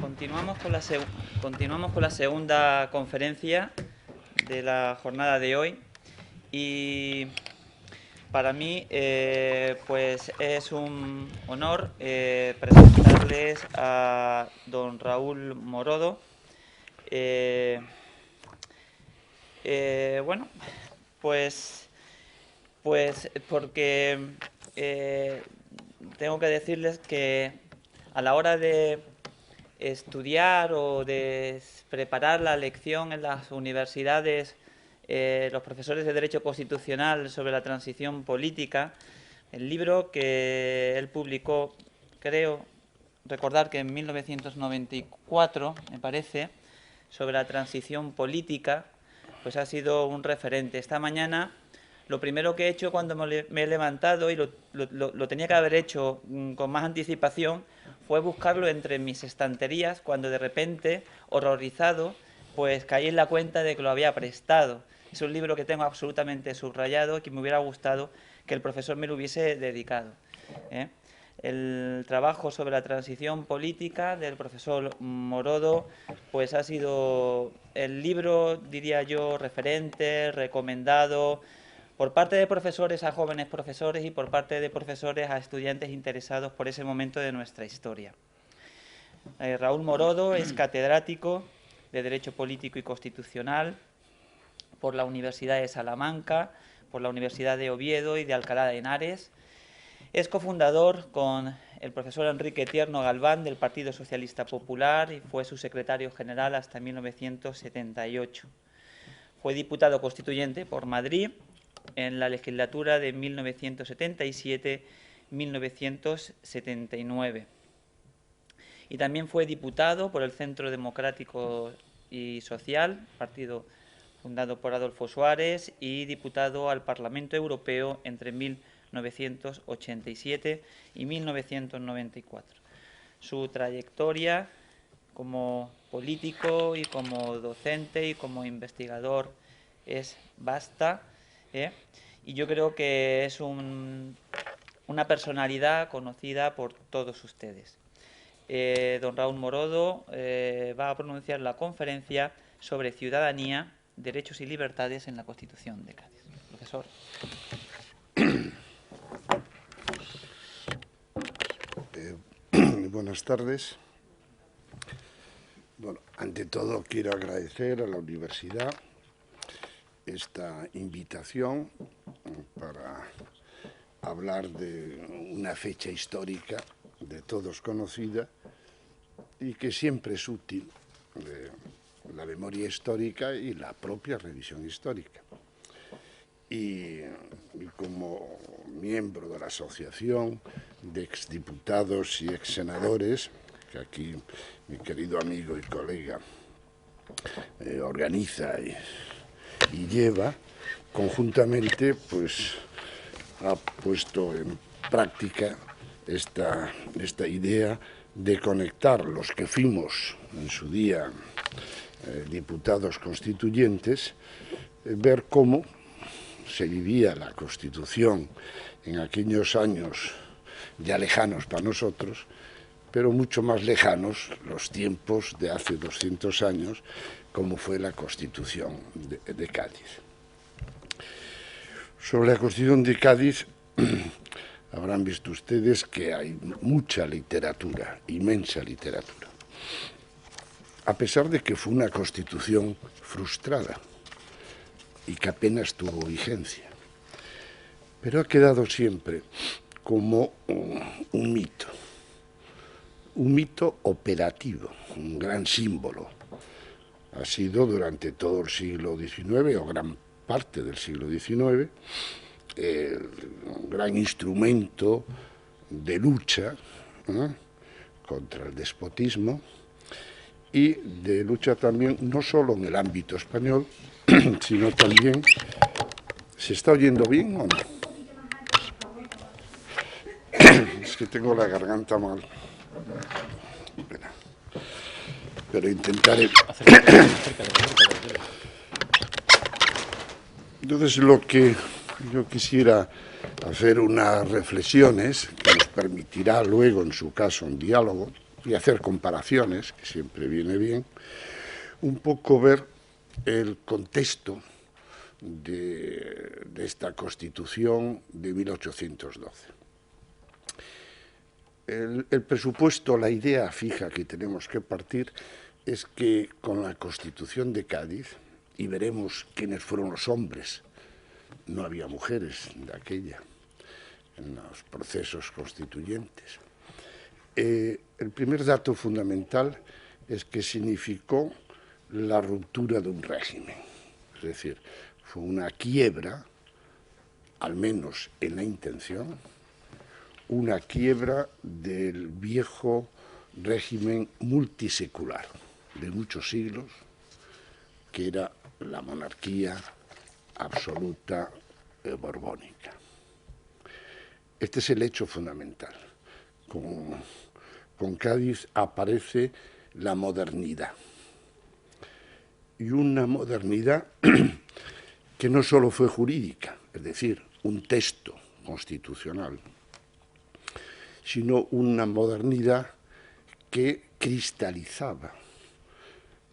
Continuamos con la segunda conferencia de la jornada de hoy y para mí pues es un honor presentarles a don Raúl Morodo. Bueno, pues porque tengo que decirles que a la hora de estudiar o de preparar la lección en las universidades, los profesores de Derecho Constitucional sobre la transición política, el libro que él publicó, creo recordar que en 1994, me parece, sobre la transición política, pues ha sido un referente. Esta mañana lo primero que he hecho cuando me he levantado, y lo tenía que haber hecho con más anticipación, fue buscarlo entre mis estanterías, cuando de repente, horrorizado, pues caí en la cuenta de que lo había prestado. Es un libro que tengo absolutamente subrayado y que me hubiera gustado que el profesor me lo hubiese dedicado. El trabajo sobre la transición política del profesor Morodo pues ha sido el libro, diría yo, referente, recomendado por parte de profesores a jóvenes profesores y por parte de profesores a estudiantes interesados por ese momento de nuestra historia. Raúl Morodo es catedrático de Derecho Político y Constitucional por la Universidad de Salamanca, por la Universidad de Oviedo y de Alcalá de Henares. Es cofundador con el profesor Enrique Tierno Galván del Partido Socialista Popular y fue su secretario general hasta 1978. Fue diputado constituyente por Madrid en la legislatura de 1977-1979. Y también fue diputado por el Centro Democrático y Social, partido fundado por Adolfo Suárez, y diputado al Parlamento Europeo entre 1987 y 1994. Su trayectoria como político y como docente y como investigador es vasta, y yo creo que es una personalidad conocida por todos ustedes. Don Raúl Morodo va a pronunciar la conferencia sobre ciudadanía, derechos y libertades en la Constitución de Cádiz. Profesor. Buenas tardes. Bueno, ante todo quiero agradecer a la universidad esta invitación para hablar de una fecha histórica de todos conocida y que siempre es útil, la memoria histórica y la propia revisión histórica. Y como miembro de la Asociación de Exdiputados y Exsenadores, que aquí mi querido amigo y colega organiza y lleva, conjuntamente pues ha puesto en práctica esta idea de conectar los que fuimos en su día diputados constituyentes, ver cómo se vivía la Constitución en aquellos años ya lejanos para nosotros, pero mucho más lejanos los tiempos de hace 200 años, como fue la Constitución de Cádiz. Sobre la Constitución de Cádiz habrán visto ustedes que hay mucha literatura, inmensa literatura, a pesar de que fue una Constitución frustrada y que apenas tuvo vigencia, pero ha quedado siempre como un mito operativo, un gran símbolo. Ha sido durante todo el siglo XIX, o gran parte del siglo XIX, un gran instrumento de lucha contra el despotismo y de lucha también, no solo en el ámbito español, sino también... ¿Se está oyendo bien o no? Es que tengo la garganta mal. Pero intentaré. Entonces, lo que yo quisiera hacer unas reflexiones que nos permitirá luego, en su caso, un diálogo, y hacer comparaciones, que siempre viene bien, un poco ver el contexto de esta Constitución de 1812. El presupuesto, la idea fija que tenemos que partir es que con la Constitución de Cádiz, y veremos quiénes fueron los hombres, no había mujeres de aquella, en los procesos constituyentes. El primer dato fundamental es que significó la ruptura de un régimen, es decir, fue una quiebra, al menos en la intención, una quiebra del viejo régimen multisecular de muchos siglos, que era la monarquía absoluta borbónica. Este es el hecho fundamental. Con Cádiz aparece la modernidad. Y una modernidad que no solo fue jurídica, es decir, un texto constitucional, sino una modernidad que cristalizaba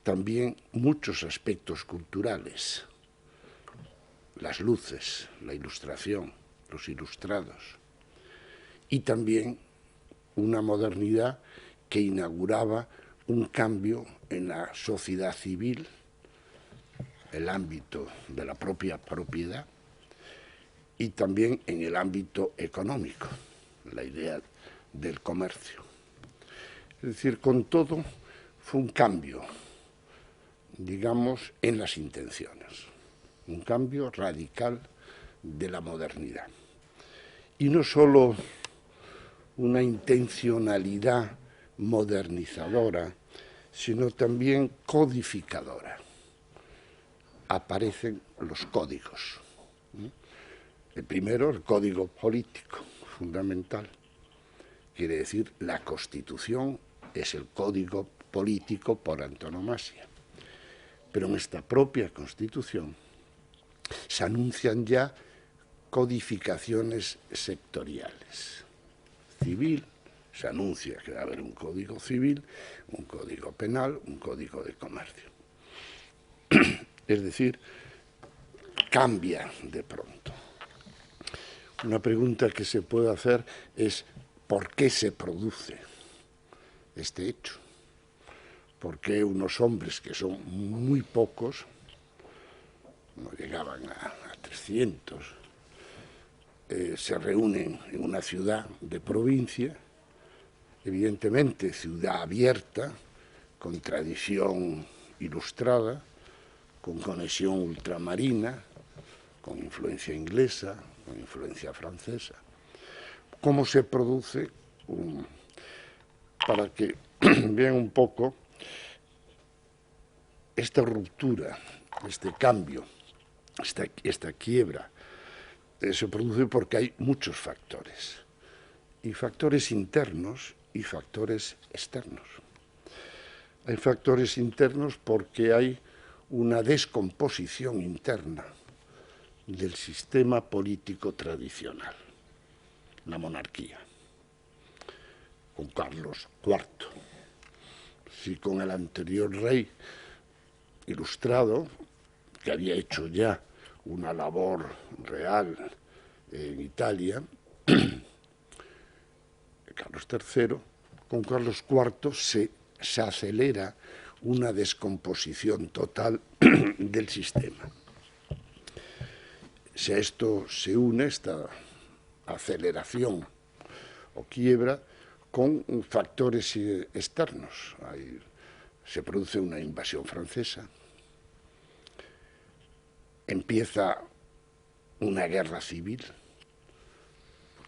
también muchos aspectos culturales, las luces, la ilustración, los ilustrados, y también una modernidad que inauguraba un cambio en la sociedad civil, el ámbito de la propia propiedad, y también en el ámbito económico, la idea del comercio. Es decir, con todo fue un cambio, digamos, en las intenciones, un cambio radical de la modernidad. Y no solo una intencionalidad modernizadora, sino también codificadora. Aparecen los códigos. El primero, el código político, fundamental. Quiere decir, la Constitución es el código político por antonomasia. Pero en esta propia Constitución se anuncian ya codificaciones sectoriales. Civil, se anuncia que va a haber un código civil, un código penal, un código de comercio. Es decir, cambia de pronto. Una pregunta que se puede hacer es ¿por qué se produce este hecho? ¿Por qué unos hombres que son muy pocos, no llegaban a 300, se reúnen en una ciudad de provincia, evidentemente ciudad abierta, con tradición ilustrada, con conexión ultramarina, con influencia inglesa, con influencia francesa? ¿Cómo se produce? Para que vean un poco esta ruptura, este cambio, esta quiebra, se produce porque hay muchos factores, y factores internos y factores externos. Hay factores internos porque hay una descomposición interna del sistema político tradicional, la monarquía, con Carlos IV. Si con el anterior rey ilustrado, que había hecho ya una labor real en Italia, Carlos III, con Carlos IV se acelera una descomposición total del sistema. Si a esto se une esta aceleración o quiebra con factores externos, se produce una invasión francesa, empieza una guerra civil,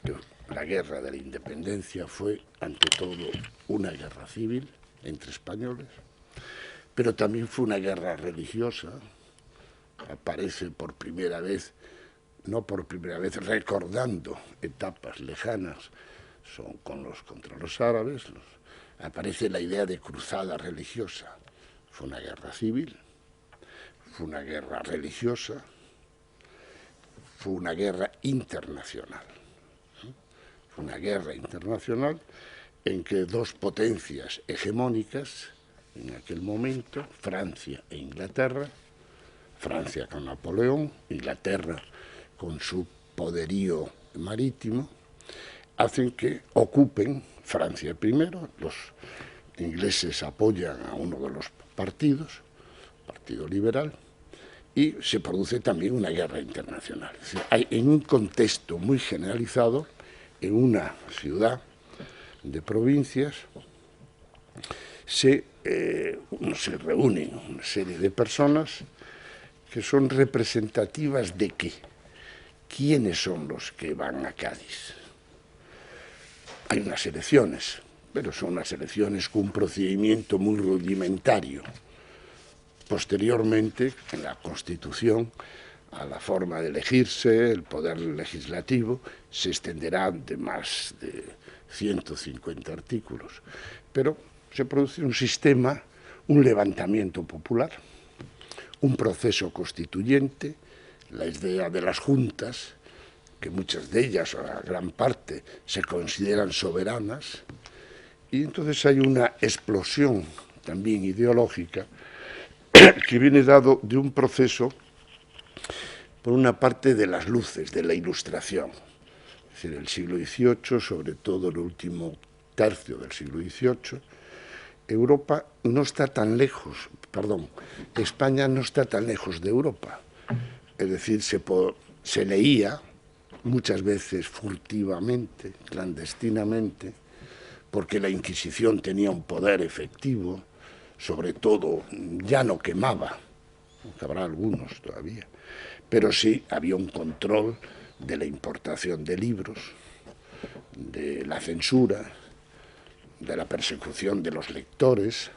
porque la guerra de la independencia fue, ante todo, una guerra civil entre españoles, pero también fue una guerra religiosa. Aparece por primera vez, no por primera vez, recordando etapas lejanas contra los árabes, aparece la idea de cruzada religiosa. Fue una guerra civil, fue una guerra religiosa, fue una guerra internacional. Fue una guerra internacional en que dos potencias hegemónicas, en aquel momento, Francia e Inglaterra, Francia con Napoleón, Inglaterra con su poderío marítimo, hacen que ocupen Francia primero, los ingleses apoyan a uno de los partidos, Partido Liberal, y se produce también una guerra internacional. Es decir, hay en un contexto muy generalizado, en una ciudad de provincias, se reúnen una serie de personas que son representativas de ¿qué? ¿Quiénes son los que van a Cádiz? Hay unas elecciones, pero son unas elecciones con un procedimiento muy rudimentario. Posteriormente, en la Constitución, a la forma de elegirse, el poder legislativo, se extenderá de más de 150 artículos. Pero se produce un sistema, un levantamiento popular, un proceso constituyente, la idea de las juntas, que muchas de ellas, o la gran parte, se consideran soberanas, y entonces hay una explosión también ideológica que viene dado de un proceso, por una parte, de las luces, de la Ilustración. Es decir, el siglo XVIII, sobre todo el último tercio del siglo XVIII, Europa no está tan lejos, España no está tan lejos de Europa. Es decir, se leía muchas veces furtivamente, clandestinamente, porque la Inquisición tenía un poder efectivo, sobre todo ya no quemaba, aunque habrá algunos todavía, pero sí había un control de la importación de libros, de la censura, de la persecución de los lectores,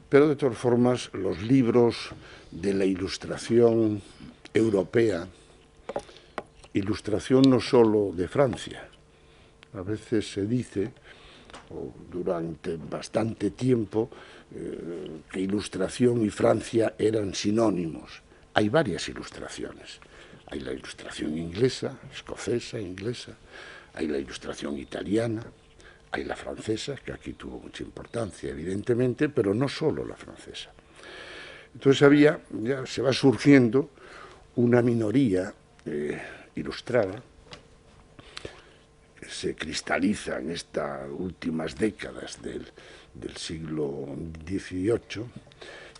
pero de todas formas los libros de la Ilustración europea, Ilustración no solo de Francia, a veces se dice, o durante bastante tiempo, que Ilustración y Francia eran sinónimos. Hay varias ilustraciones. Hay la Ilustración inglesa, escocesa, inglesa, hay la Ilustración italiana, hay la francesa, que aquí tuvo mucha importancia, evidentemente, pero no solo la francesa. Entonces ya se va surgiendo una minoría ilustrada, que se cristaliza en estas últimas décadas del siglo XVIII,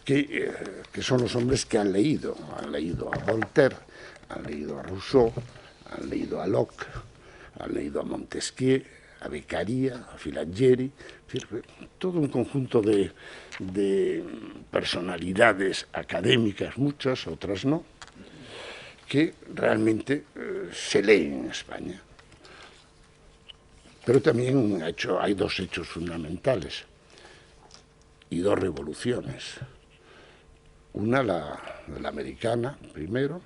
que son los hombres que han leído a Voltaire, han leído a Rousseau, han leído a Locke, han leído a Montesquieu, a Beccaria, a Filangieri, todo un conjunto de personalidades académicas, muchas, otras no, que realmente se leen en España. Pero también hay dos hechos fundamentales y dos revoluciones. Una, la americana, primero,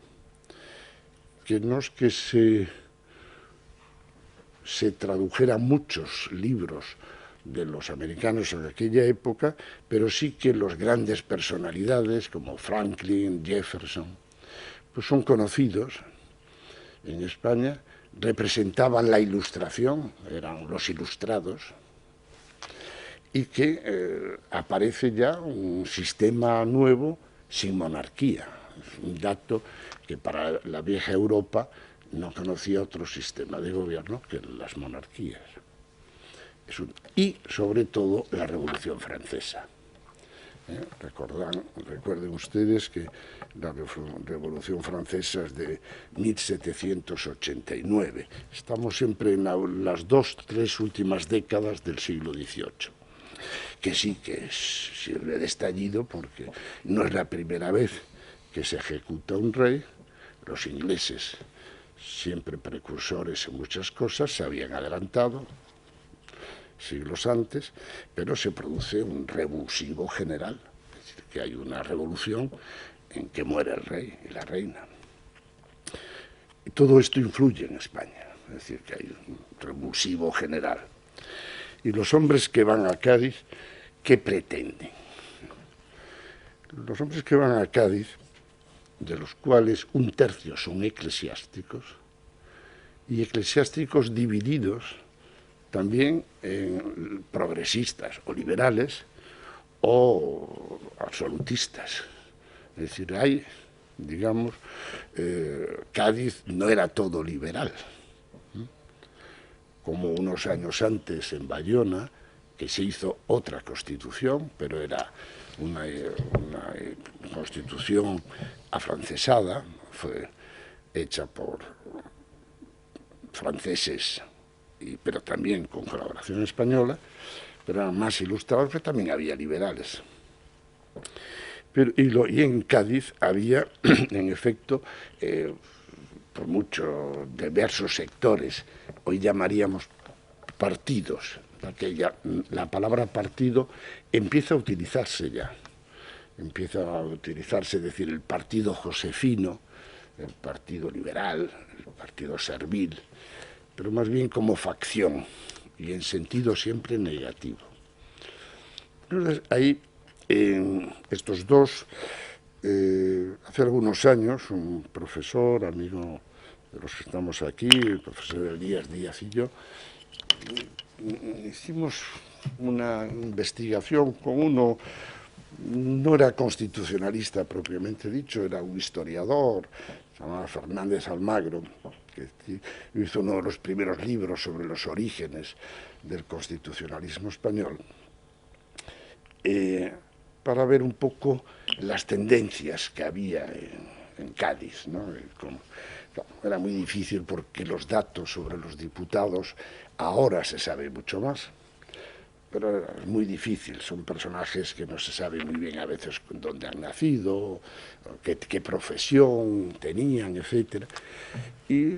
que no es que se tradujeran muchos libros de los americanos en aquella época, pero sí que los grandes personalidades como Franklin, Jefferson, pues son conocidos en España, representaban la Ilustración, eran los ilustrados, y que aparece ya un sistema nuevo sin monarquía. Es un dato que para la vieja Europa no conocía otro sistema de gobierno que las monarquías. Y, sobre todo, la Revolución Francesa. Recuerden ustedes que la Revolución Francesa es de 1789. Estamos siempre en las 2-3 últimas décadas del siglo XVIII, que sí que sirve de estallido porque no es la primera vez que se ejecuta un rey. Los ingleses, siempre precursores en muchas cosas, se habían adelantado siglos antes, pero se produce un revulsivo general, es decir, que hay una revolución en que muere el rey y la reina. Y todo esto influye en España, es decir, que hay un revulsivo general. Y los hombres que van a Cádiz, ¿qué pretenden? Los hombres que van a Cádiz, de los cuales un tercio son eclesiásticos, y eclesiásticos divididos también en progresistas o liberales o absolutistas. Es decir, hay, digamos, Cádiz no era todo liberal, como unos años antes en Bayona, que se hizo otra constitución, pero era una constitución afrancesada, fue hecha por franceses, pero también con colaboración española, pero eran más ilustrados, pero también había liberales. Y en Cádiz había, en efecto, por muchos diversos sectores, hoy llamaríamos partidos. La palabra partido empieza a utilizarse ya. Empieza a utilizarse, es decir, el partido josefino, el partido liberal, el partido servil, pero más bien como facción y en sentido siempre negativo. Entonces, ahí, en estos dos, hace algunos años, un profesor, amigo de los que estamos aquí, el profesor Elías Díaz y yo, hicimos una investigación con uno, no era constitucionalista propiamente dicho, era un historiador, se llamaba Fernández Almagro, que hizo uno de los primeros libros sobre los orígenes del constitucionalismo español, para ver un poco las tendencias que había en Cádiz, ¿no? Era muy difícil porque los datos sobre los diputados ahora se sabe mucho más, pero es muy difícil, son personajes que no se sabe muy bien a veces dónde han nacido, qué profesión tenían, etc. Y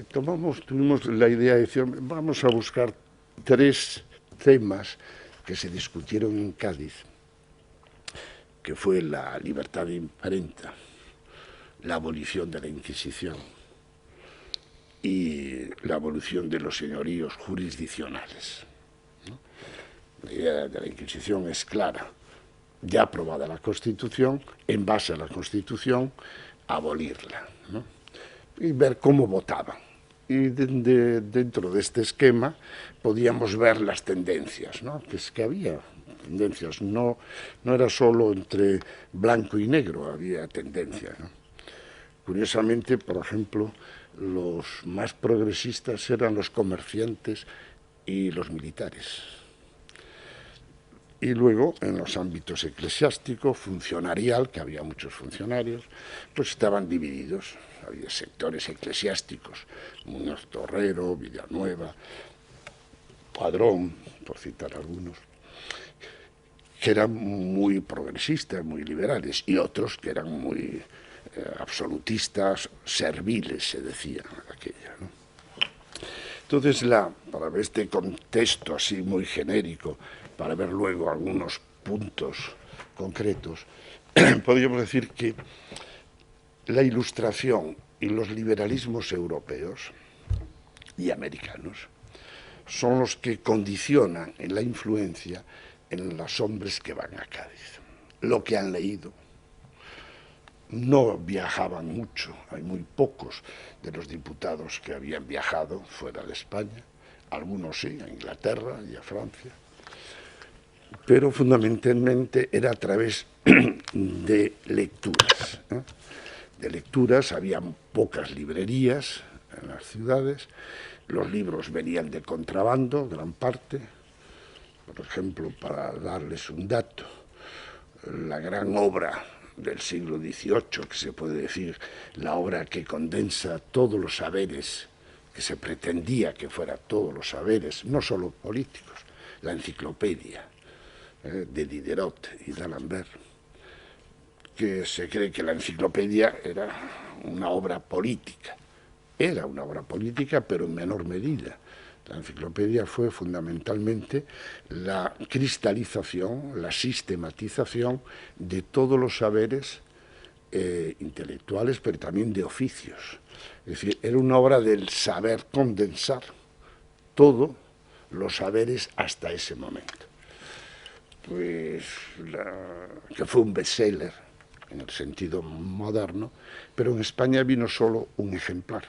tuvimos la idea de decir, vamos a buscar 3 temas que se discutieron en Cádiz, que fue la libertad de imprenta, la abolición de la Inquisición y la abolición de los señoríos jurisdiccionales. La idea de la Inquisición es clara, ya aprobada la Constitución, en base a la Constitución, abolirla, ¿no? Y ver cómo votaban. Y dentro de este esquema podíamos ver las tendencias, ¿no? Que es que había tendencias, no era solo entre blanco y negro, había tendencias, ¿no? Curiosamente, por ejemplo, los más progresistas eran los comerciantes y los militares. Y luego, en los ámbitos eclesiástico, funcionarial, que había muchos funcionarios, pues estaban divididos. Había sectores eclesiásticos, Muñoz Torrero, Villanueva, Padrón, por citar algunos, que eran muy progresistas, muy liberales, y otros que eran muy absolutistas, serviles, se decía aquella, ¿no? Entonces, para ver este contexto así muy genérico, para ver luego algunos puntos concretos, podríamos decir que la Ilustración y los liberalismos europeos y americanos son los que condicionan en la influencia en los hombres que van a Cádiz, lo que han leído. No viajaban mucho, hay muy pocos de los diputados que habían viajado fuera de España, algunos sí, a Inglaterra y a Francia, pero fundamentalmente era a través de lecturas, ¿eh? De lecturas, había pocas librerías en las ciudades, los libros venían de contrabando, gran parte. Por ejemplo, para darles un dato, la gran obra del siglo XVIII, que se puede decir la obra que condensa todos los saberes, que se pretendía que fuera todos los saberes, no solo políticos, la enciclopedia de Diderot y d'Alembert, que se cree que la enciclopedia era una obra política. Era una obra política, pero en menor medida. La enciclopedia fue fundamentalmente la cristalización, la sistematización de todos los saberes intelectuales, pero también de oficios. Es decir, era una obra del saber condensar todos los saberes hasta ese momento. Pues, que fue un bestseller en el sentido moderno, pero en España vino solo un ejemplar,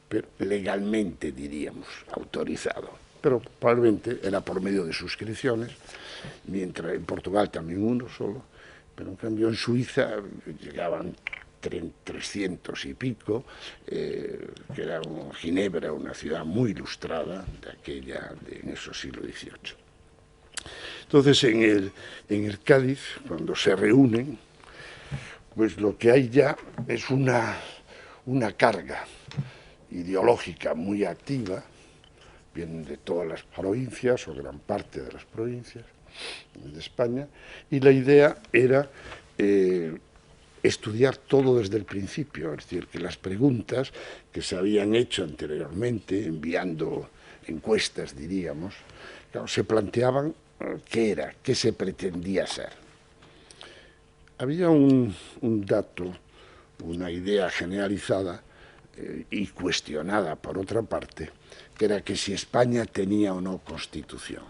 pero legalmente, diríamos, autorizado. pero probablemente era por medio de suscripciones, mientras en Portugal también uno solo, pero en cambio en Suiza llegaban 300 y pico, que era Ginebra, una ciudad muy ilustrada de aquella, en ese siglo XVIII. Entonces en el Cádiz, cuando se reúnen, pues lo que hay ya es una carga ideológica muy activa, vienen de todas las provincias o gran parte de las provincias de España, y la idea era estudiar todo desde el principio, es decir, que las preguntas que se habían hecho anteriormente, enviando encuestas, diríamos, claro, se planteaban qué era, qué se pretendía ser. Había un dato, una idea generalizada y cuestionada por otra parte, que era que si España tenía o no constitución.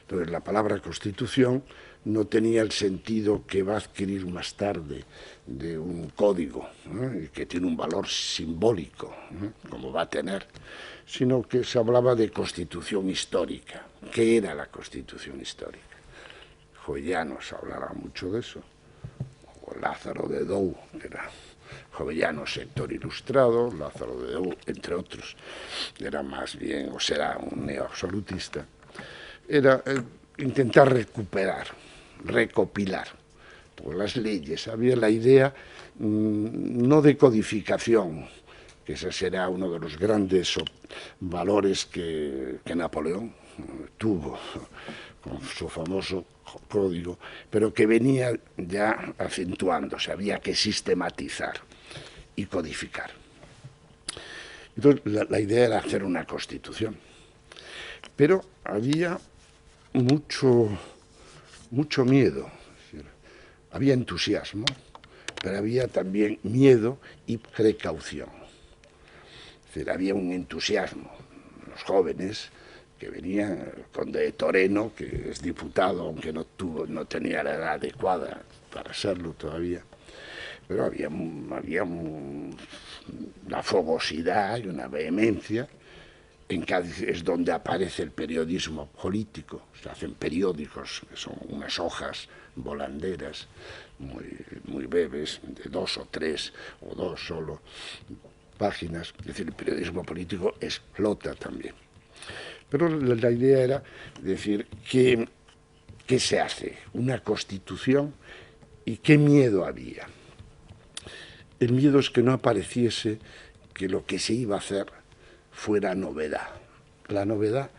Entonces la palabra constitución no tenía el sentido que va a adquirir más tarde de un código, que tiene un valor simbólico, como va a tener, sino que se hablaba de constitución histórica. ¿Qué era la constitución histórica? Jovellanos hablaba mucho de eso, o Lázaro de Dou, que era Jovellanos, sector ilustrado, Lázaro de Dou, entre otros, era más bien, o será un neoabsolutista, era intentar recuperar, recopilar todas las leyes. Había la idea no de codificación, que ese será uno de los grandes valores que Napoleón tuvo con su famoso código, pero que venía ya acentuándose, había que sistematizar y codificar. Entonces la idea era hacer una constitución, pero había mucho miedo, es decir, había entusiasmo, pero había también miedo y precaución. Es decir, había un entusiasmo, los jóvenes que venían, el conde de Toreno, que es diputado, aunque no tenía la edad adecuada para serlo todavía, pero había una fogosidad y una vehemencia. En Cádiz es donde aparece el periodismo político, se hacen periódicos, que son unas hojas volanderas, muy breves, de 2 o 3 o 2 solo páginas, es decir, el periodismo político explota también. Pero la idea era decir, ¿qué se hace? Una constitución, y qué miedo había. El miedo es que no apareciese que lo que se iba a hacer fuera novedad. La novedad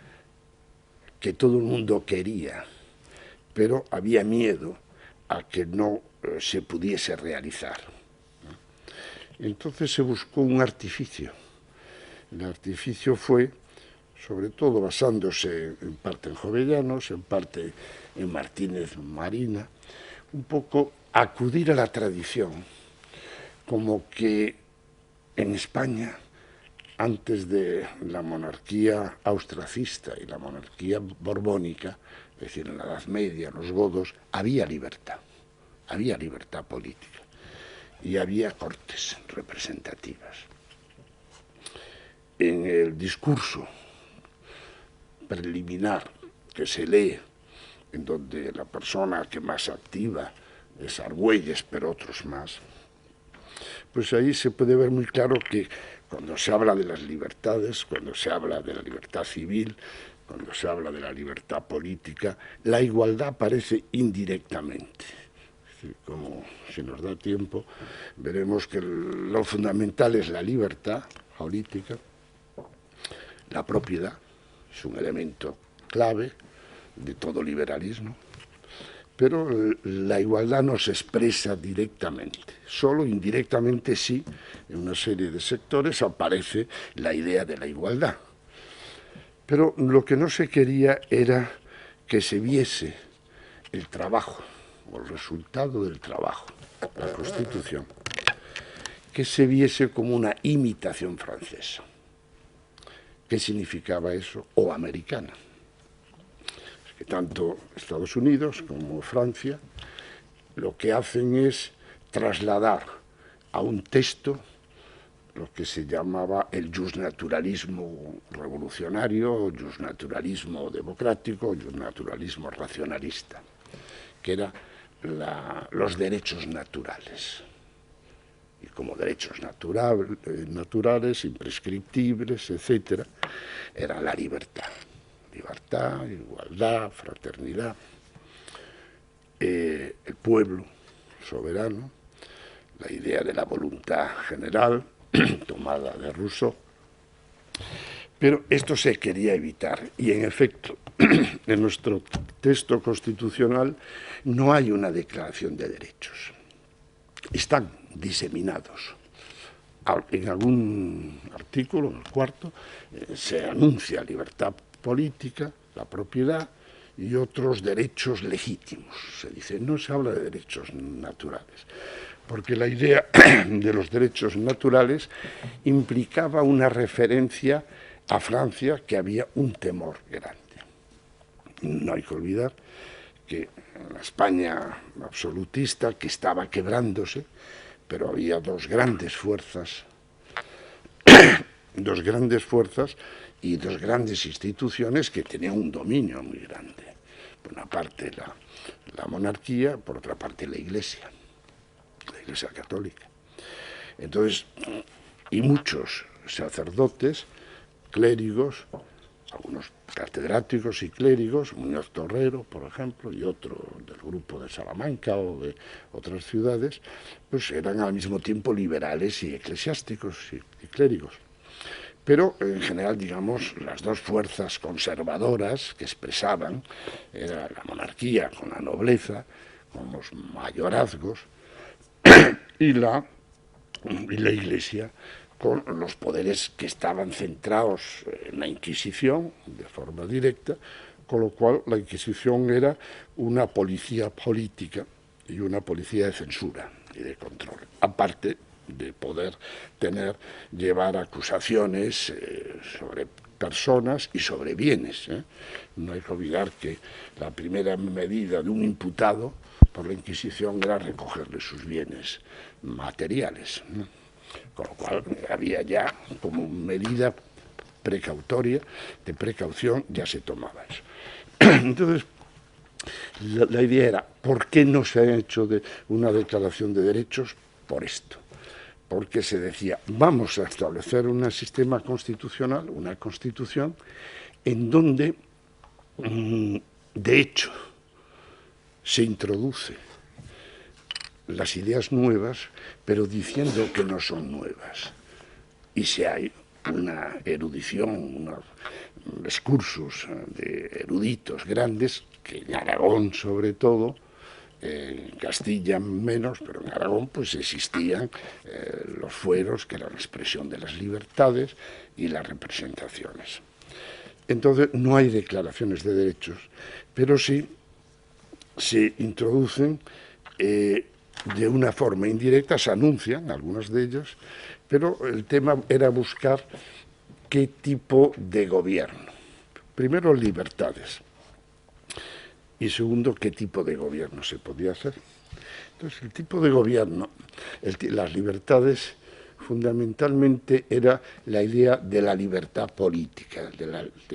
que todo el mundo quería, pero había miedo a que no se pudiese realizar. Entonces se buscó un artificio. El artificio fue, sobre todo basándose en parte en Jovellanos, en parte en Martínez Marina, un poco acudir a la tradición, como que en España, antes de la monarquía austracista y la monarquía borbónica, es decir, en la Edad Media, los godos, había libertad política y había cortes representativas. En el discurso preliminar que se lee, en donde la persona que más activa es Argüelles, pero otros más, pues ahí se puede ver muy claro que cuando se habla de las libertades, cuando se habla de la libertad civil, cuando se habla de la libertad política, la igualdad aparece indirectamente. Es decir, como si nos da tiempo, veremos que lo fundamental es la libertad política, la propiedad, es un elemento clave de todo liberalismo, pero la igualdad no se expresa directamente, solo indirectamente sí, en una serie de sectores aparece la idea de la igualdad. Pero lo que no se quería era que se viese el trabajo, o el resultado del trabajo, la Constitución, que se viese como una imitación francesa. ¿Qué significaba eso? O americana. Que tanto Estados Unidos como Francia lo que hacen es trasladar a un texto lo que se llamaba el justnaturalismo revolucionario, justnaturalismo democrático, justnaturalismo racionalista, que eran los derechos naturales. Y como derechos naturales, imprescriptibles, etc., era la libertad. Libertad, igualdad, fraternidad, el pueblo soberano, la idea de la voluntad general, tomada de Rousseau. Pero esto se quería evitar y, en efecto, en nuestro texto constitucional no hay una declaración de derechos. Están diseminados. En algún artículo, en el cuarto, se anuncia libertad política, la propiedad y otros derechos legítimos. Se dice, no se habla de derechos naturales, porque la idea de los derechos naturales implicaba una referencia a Francia, que había un temor grande. No hay que olvidar que en la España absolutista, que estaba quebrándose, pero había dos grandes fuerzas y dos grandes instituciones que tenían un dominio muy grande. Por una parte la monarquía, por otra parte la Iglesia católica. Entonces, y muchos sacerdotes, clérigos, algunos catedráticos y clérigos, Muñoz Torrero, por ejemplo, y otro del grupo de Salamanca o de otras ciudades, pues eran al mismo tiempo liberales y eclesiásticos y clérigos. Pero, en general, digamos, las dos fuerzas conservadoras que expresaban era la monarquía con la nobleza, con los mayorazgos, y la Iglesia con los poderes que estaban centrados en la Inquisición de forma directa, con lo cual la Inquisición era una policía política y una policía de censura y de control, aparte de poder llevar acusaciones sobre personas y sobre bienes. No hay que olvidar que la primera medida de un imputado por la Inquisición era recogerle sus bienes materiales, con lo cual había ya como medida precautoria, de precaución, ya se tomaba eso. Entonces, la idea era, ¿por qué no se ha hecho una declaración de derechos? Por esto, porque se decía, vamos a establecer un sistema constitucional, una constitución, en donde, de hecho, se introduce las ideas nuevas, pero diciendo que no son nuevas. Y si hay una erudición, unos discursos de eruditos grandes, que en Aragón sobre todo, en Castilla menos, pero en Aragón pues existían los fueros, que eran la expresión de las libertades y las representaciones. Entonces no hay declaraciones de derechos, pero sí se introducen de una forma indirecta, se anuncian algunos de ellos, pero el tema era buscar qué tipo de gobierno. Primero, libertades. Y segundo, qué tipo de gobierno se podía hacer. Entonces, el tipo de gobierno, las libertades, fundamentalmente era la idea de la libertad política, de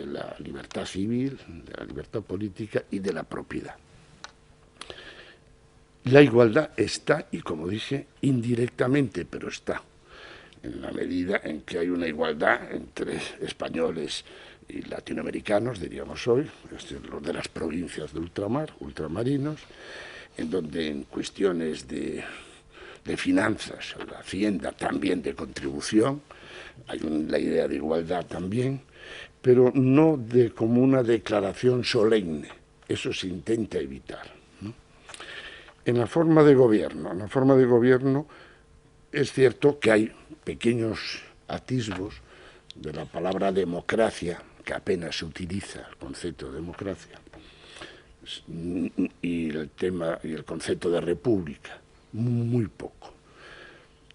la libertad civil, de la libertad política y de la propiedad. La igualdad está, y como dije, indirectamente, pero está, en la medida en que hay una igualdad entre españoles y latinoamericanos, diríamos hoy, los de las provincias de ultramar, ultramarinos, en donde en cuestiones de finanzas, la hacienda, también de contribución, hay la idea de igualdad también, pero no como una declaración solemne, eso se intenta evitar. En la forma de gobierno es cierto que hay pequeños atisbos de la palabra democracia, que apenas se utiliza el concepto de democracia, y el concepto de república, muy poco.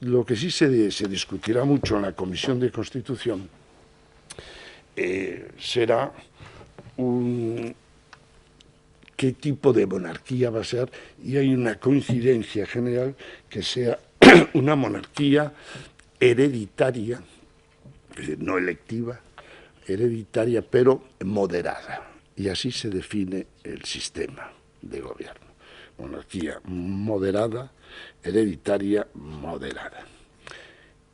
Lo que sí se discutirá mucho en la Comisión de Constitución será qué tipo de monarquía va a ser, y hay una coincidencia general que sea una monarquía hereditaria, es decir, no electiva, hereditaria, pero moderada. Y así se define el sistema de gobierno. Monarquía moderada, hereditaria moderada.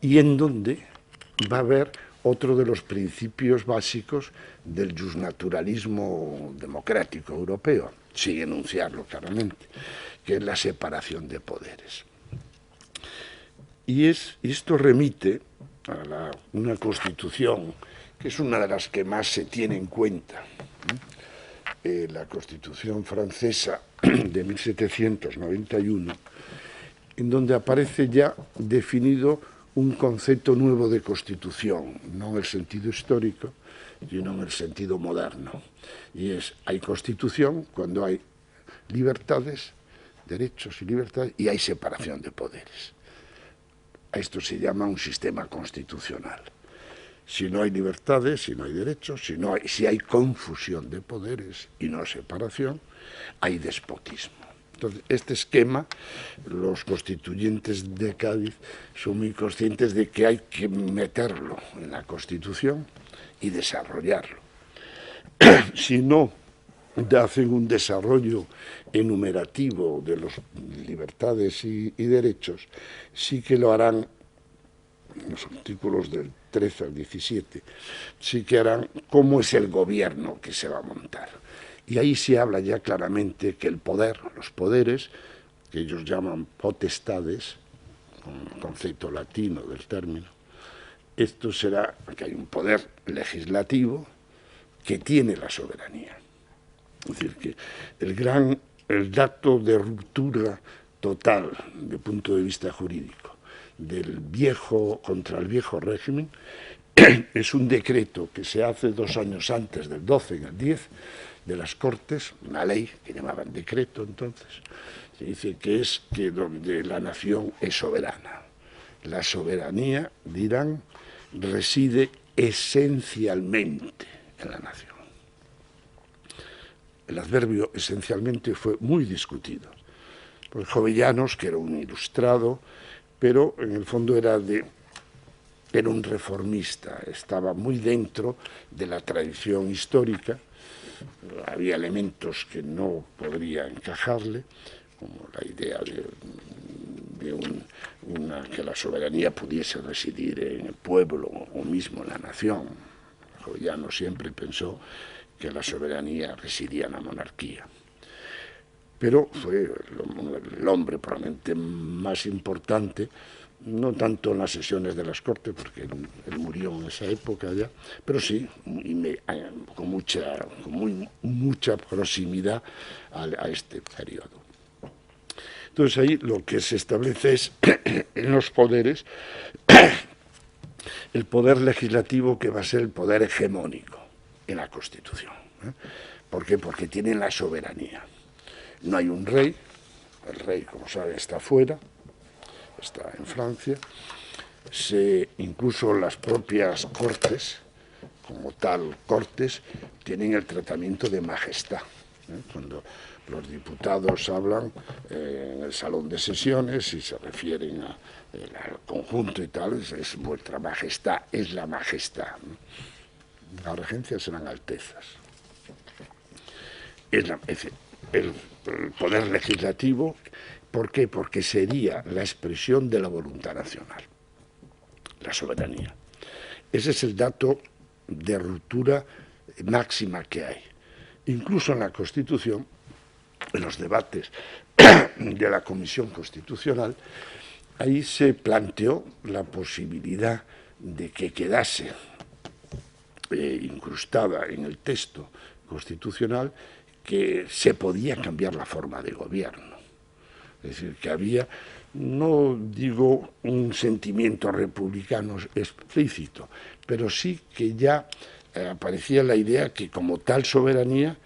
Y en donde va a haber otro de los principios básicos del justnaturalismo democrático europeo, sin enunciarlo claramente, que es la separación de poderes. Y esto remite a una constitución que es una de las que más se tiene en cuenta. La Constitución francesa de 1791, en donde aparece ya definido un concepto nuevo de constitución, no en el sentido histórico, sino en el sentido moderno. Y hay constitución cuando hay libertades, derechos y libertades, y hay separación de poderes. A esto se llama un sistema constitucional. Si no hay libertades, si no hay derechos, si hay confusión de poderes y no separación, hay despotismo. Entonces, este esquema, los constituyentes de Cádiz son muy conscientes de que hay que meterlo en la Constitución y desarrollarlo. Si no hacen un desarrollo enumerativo de las libertades y derechos, sí que lo harán, en los artículos del 13 al 17, sí que harán cómo es el gobierno que se va a montar. Y ahí se habla ya claramente que el poder, los poderes, que ellos llaman potestades, un concepto latino del término, esto será que hay un poder legislativo que tiene la soberanía. Es decir, que el dato de ruptura total, de punto de vista jurídico, contra el viejo régimen, es un decreto que se hace 2 años antes del 12 en el 10 de las Cortes, una ley que llamaban decreto entonces, se dice que es que donde la nación es soberana. La soberanía, dirán, reside esencialmente en la nación. El adverbio esencialmente fue muy discutido por Jovellanos, que era un ilustrado, pero en el fondo era un reformista, estaba muy dentro de la tradición histórica, había elementos que no podría encajarle, como la idea de que la soberanía pudiese residir en el pueblo o mismo en la nación. Jovellanos siempre pensó que la soberanía residía en la monarquía. Pero fue el hombre probablemente más importante, no tanto en las sesiones de las Cortes, porque él murió en esa época ya, pero sí con mucha proximidad a este periodo. Entonces ahí lo que se establece es en los poderes el poder legislativo, que va a ser el poder hegemónico en la Constitución. ¿Por qué? Porque tienen la soberanía. No hay un rey, el rey, como saben, está fuera, está en Francia. Incluso las propias Cortes, como tal Cortes, tienen el tratamiento de majestad. Cuando los diputados hablan en el salón de sesiones y se refieren al conjunto y tal, es vuestra majestad, es la majestad. La regencia serán altezas. Es decir, el poder legislativo, ¿por qué? Porque sería la expresión de la voluntad nacional, la soberanía. Ese es el dato de ruptura máxima que hay. Incluso en la Constitución, en los debates de la Comisión Constitucional, ahí se planteó la posibilidad de que quedase incrustada en el texto constitucional que se podía cambiar la forma de gobierno. Es decir, que había, no digo un sentimiento republicano explícito, pero sí que ya aparecía la idea que como tal soberanía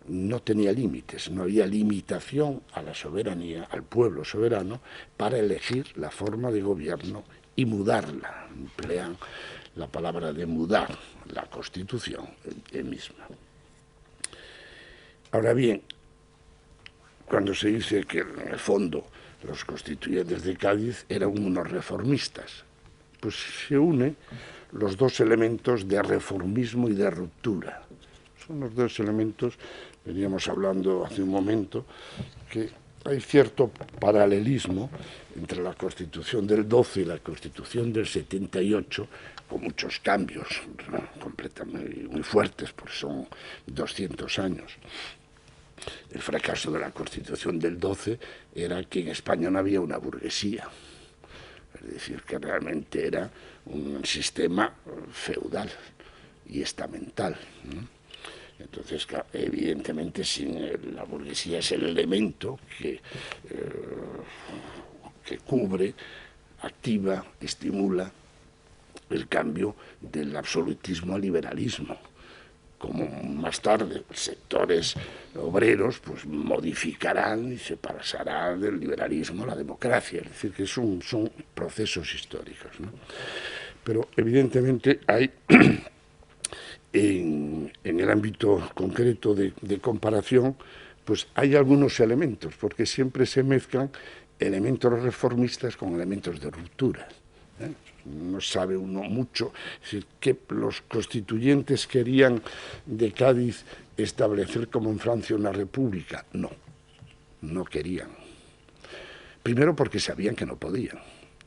no tenía límites, no había limitación a la soberanía, al pueblo soberano, para elegir la forma de gobierno y mudarla. Emplean la palabra de mudar la Constitución misma. Ahora bien, cuando se dice que en el fondo los constituyentes de Cádiz eran unos reformistas, pues se unen los dos elementos de reformismo y de ruptura. Son los dos elementos, veníamos hablando hace un momento, que hay cierto paralelismo entre la Constitución del 12 y la Constitución del 78, con muchos cambios, ¿no?, completamente muy fuertes, porque son 200 años. El fracaso de la Constitución del 12 era que en España no había una burguesía, es decir, que realmente era un sistema feudal y estamental, ¿no? Entonces, evidentemente, la burguesía es el elemento que cubre, activa, estimula el cambio del absolutismo al liberalismo. Como más tarde sectores obreros pues modificarán y se pasará del liberalismo a la democracia, es decir, que son procesos históricos, ¿no? Pero evidentemente hay en el ámbito concreto de comparación, pues hay algunos elementos, porque siempre se mezclan elementos reformistas con elementos de ruptura, ¿eh? No sabe uno mucho, es decir, que los constituyentes querían de Cádiz establecer como en Francia una república. No querían. Primero porque sabían que no podían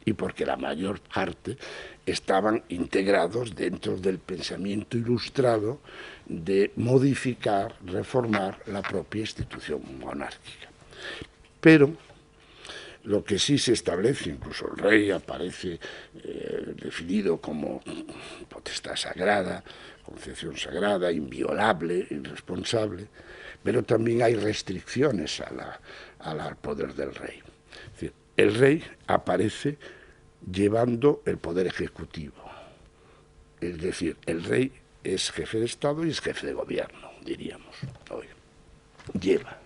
y porque la mayor parte estaban integrados dentro del pensamiento ilustrado de modificar, reformar la propia institución monárquica. Pero lo que sí se establece, incluso el rey aparece definido como potestad sagrada, concepción sagrada, inviolable, irresponsable, pero también hay restricciones al poder del rey. Es decir, el rey aparece llevando el poder ejecutivo. Es decir, el rey es jefe de Estado y es jefe de gobierno, diríamos hoy. Lleva.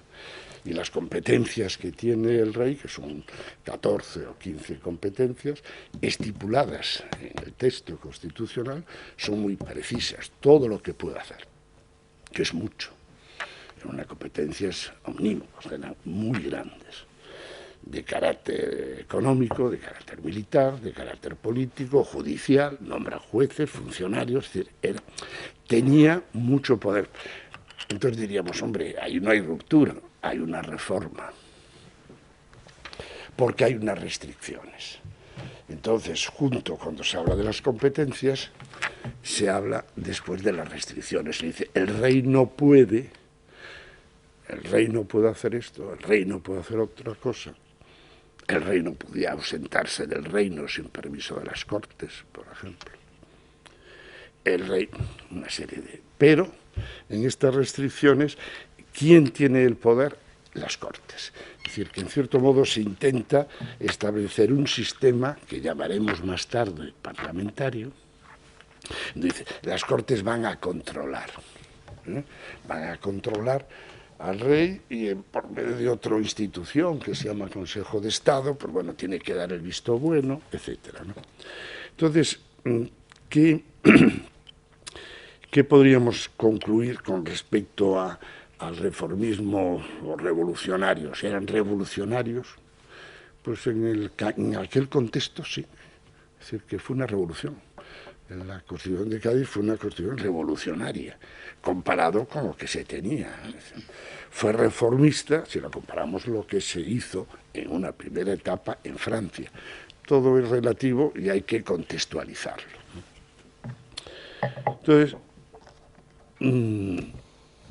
Y las competencias que tiene el rey, que son 14 o 15 competencias, estipuladas en el texto constitucional, son muy precisas. Todo lo que puede hacer, que es mucho. Unas competencias omnímodas, eran muy grandes, de carácter económico, de carácter militar, de carácter político, judicial, nombra jueces, funcionarios, es decir, tenía mucho poder. Entonces diríamos, hombre, ahí no hay ruptura, hay una reforma, porque hay unas restricciones. Entonces, cuando se habla de las competencias, se habla después de las restricciones. Se dice, el rey no puede hacer esto, el rey no puede hacer otra cosa. El rey no podía ausentarse del reino sin permiso de las Cortes, por ejemplo. El rey, una serie de... Pero, en estas restricciones, ¿quién tiene el poder? Las Cortes. Es decir, que en cierto modo se intenta establecer un sistema que llamaremos más tarde parlamentario. Dice, las Cortes van a controlar, van a controlar al rey y por medio de otra institución que se llama Consejo de Estado, pues bueno, tiene que dar el visto bueno, etcétera, ¿no? Entonces, ¿qué podríamos concluir con respecto al reformismo o revolucionarios? ¿Eran revolucionarios? Pues en aquel contexto sí, es decir, que fue una revolución. La Constitución de Cádiz fue una constitución revolucionaria, comparado con lo que se tenía. Fue reformista, si lo comparamos lo que se hizo en una primera etapa en Francia. Todo es relativo y hay que contextualizarlo. Entonces,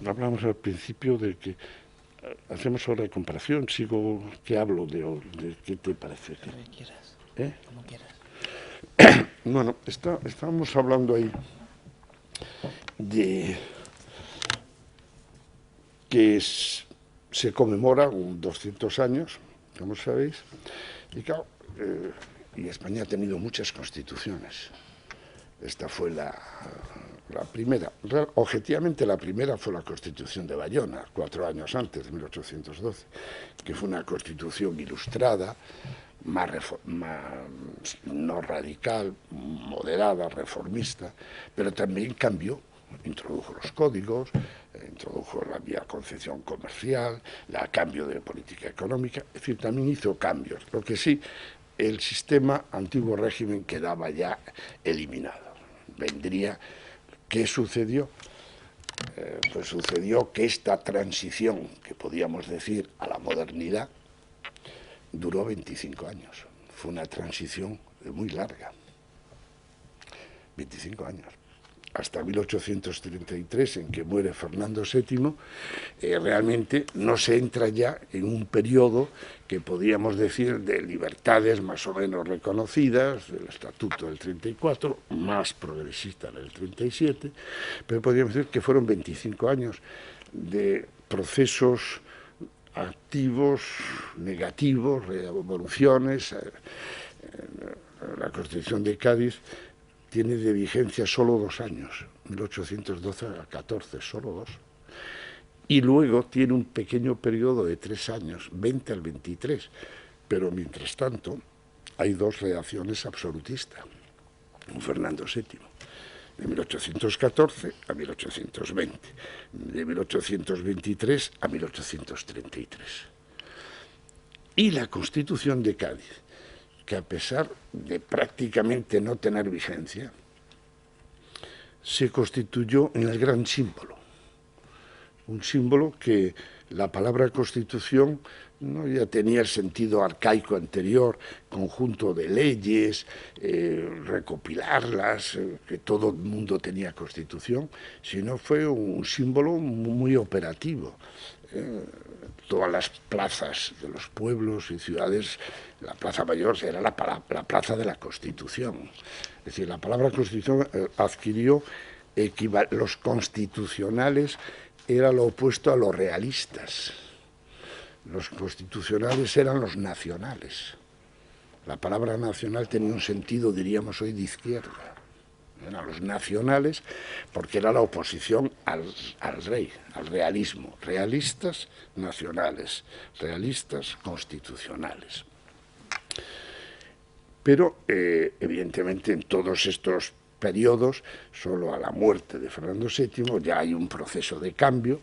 hablamos al principio de que hacemos ahora de comparación, sigo, ¿qué hablo? De ¿qué te parece? Como quieras. Como quieras. Bueno, estábamos hablando ahí de que se conmemora un 200 años, como sabéis, y claro, y España ha tenido muchas constituciones. Esta fue la primera. Objetivamente la primera fue la Constitución de Bayona, 4 años antes, de 1812, que fue una constitución ilustrada, más no radical, moderada, reformista, pero también cambió, introdujo los códigos, introdujo la vía concepción comercial, el cambio de política económica, es decir, también hizo cambios. Lo que sí, el sistema antiguo régimen quedaba ya eliminado. ¿Qué sucedió? Pues sucedió que esta transición, que podíamos decir a la modernidad, duró 25 años. Fue una transición muy larga. 25 años. Hasta 1833, en que muere Fernando VII, realmente no se entra ya en un periodo que podríamos decir de libertades más o menos reconocidas, del Estatuto del 34, más progresista del 37, pero podríamos decir que fueron 25 años de procesos activos, negativos, revoluciones. La Constitución de Cádiz tiene de vigencia solo 2 años, 1812 a 14, solo 2. Y luego tiene un pequeño periodo de 3 años, 20 al 23. Pero mientras tanto hay 2 reacciones absolutistas, con Fernando VII, de 1814 a 1820, de 1823 a 1833. Y la Constitución de Cádiz, que a pesar de prácticamente no tener vigencia, se constituyó en el gran símbolo. Un símbolo que la palabra Constitución no ya tenía el sentido arcaico anterior, conjunto de leyes, recopilarlas, que todo el mundo tenía Constitución, sino fue un símbolo muy operativo. Todas las plazas de los pueblos y ciudades, la Plaza Mayor era la plaza de la Constitución. Es decir, la palabra Constitución adquirió los constitucionales, era lo opuesto a los realistas. Los constitucionales eran los nacionales. La palabra nacional tenía un sentido, diríamos hoy, de izquierda. Eran los nacionales porque era la oposición al rey, al realismo. Realistas nacionales, realistas constitucionales. Pero, evidentemente, en todos estos periodos, solo a la muerte de Fernando VII, ya hay un proceso de cambio,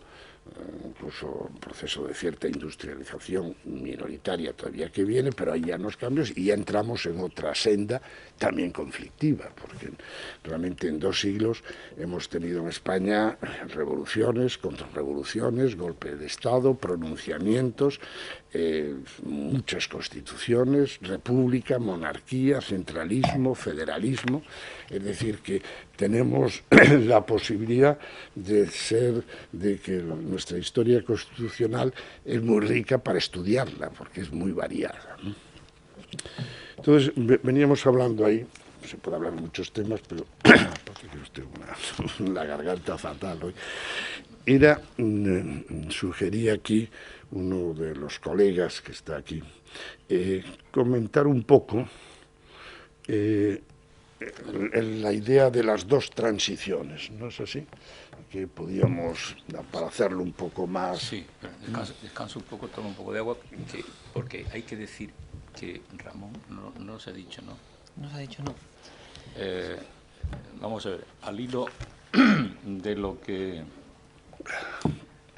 incluso un proceso de cierta industrialización minoritaria todavía que viene, pero hay ya unos cambios y ya entramos en otra senda también conflictiva, porque realmente en 2 siglos hemos tenido en España revoluciones, contrarrevoluciones, golpe de Estado, pronunciamientos, muchas constituciones, república, monarquía, centralismo, federalismo. Es decir, que tenemos la posibilidad de que nuestra historia constitucional es muy rica para estudiarla, porque es muy variada, ¿no? Entonces, veníamos hablando ahí, se puede hablar de muchos temas, pero porque tengo una garganta fatal hoy. Sugería aquí uno de los colegas que está aquí, comentar un poco la idea de las 2 transiciones, ¿no es así? Que podíamos, para hacerlo un poco más... Sí, descanso un poco, toma un poco de agua, porque hay que decir que Ramón no se ha dicho, ¿no? No se ha dicho, no. Vamos a ver, al hilo de lo que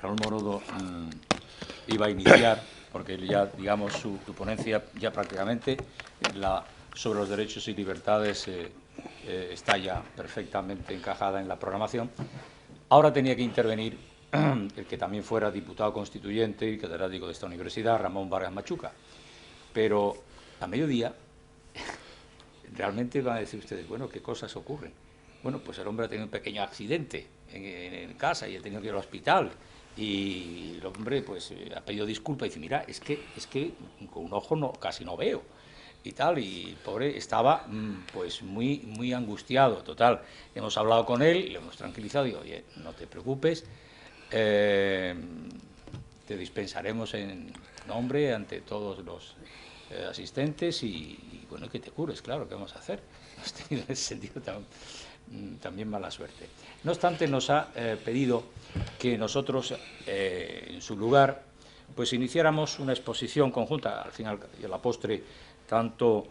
Raúl Morodo iba a iniciar, porque ya, digamos, su ponencia ya prácticamente sobre los derechos y libertades está ya perfectamente encajada en la programación. Ahora tenía que intervenir el que también fuera diputado constituyente y catedrático de esta universidad, Ramón Vargas Machuca. Pero a mediodía realmente van a decir ustedes, bueno, ¿qué cosas ocurren? Bueno, pues el hombre ha tenido un pequeño accidente en casa y ha tenido que ir al hospital. Y el hombre pues ha pedido disculpas y dice, mira, es que con un ojo casi no veo. Y tal, y el pobre estaba pues muy angustiado, total. Hemos hablado con él, le hemos tranquilizado, digo, oye, no te preocupes, te dispensaremos en nombre ante todos los asistentes y bueno, que te cures, claro, ¿qué vamos a hacer? Hemos tenido en ese sentido también mala suerte. No obstante, nos ha pedido que nosotros, en su lugar, pues iniciáramos una exposición conjunta, al final y a la postre, tanto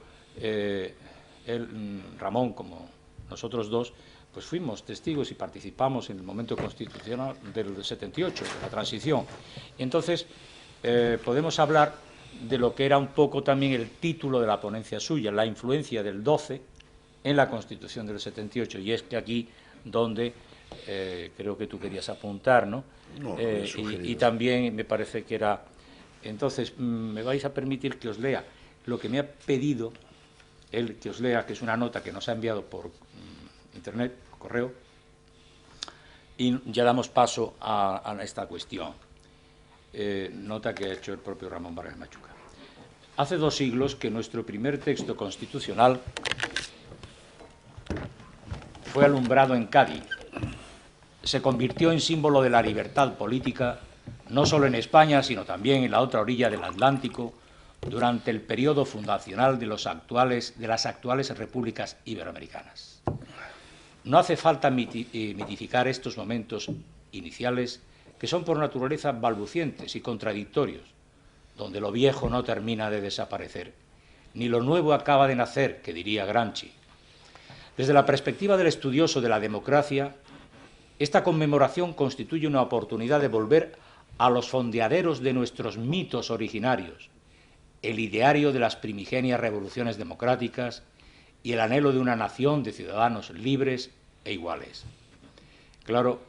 Ramón como nosotros dos, pues fuimos testigos y participamos en el momento constitucional del 78, de la transición. Y entonces podemos hablar de lo que era un poco también el título de la ponencia suya, la influencia del 12 en la Constitución del 78, y es que aquí donde creo que tú querías apuntar, ¿no? No, y también me parece que era... Entonces, me vais a permitir que os lea lo que me ha pedido él que os lea, que es una nota que nos ha enviado por internet, por correo, y ya damos paso a esta cuestión. Nota que ha hecho el propio Ramón Vargas Machuca. Hace 2 siglos que nuestro primer texto constitucional fue alumbrado en Cádiz. Se convirtió en símbolo de la libertad política, no solo en España, sino también en la otra orilla del Atlántico, durante el periodo fundacional de las actuales repúblicas iberoamericanas. No hace falta mitificar estos momentos iniciales que son por naturaleza balbucientes y contradictorios, donde lo viejo no termina de desaparecer, ni lo nuevo acaba de nacer, que diría Gramsci. Desde la perspectiva del estudioso de la democracia, esta conmemoración constituye una oportunidad de volver a los fondeaderos de nuestros mitos originarios, el ideario de las primigenias revoluciones democráticas y el anhelo de una nación de ciudadanos libres e iguales. Claro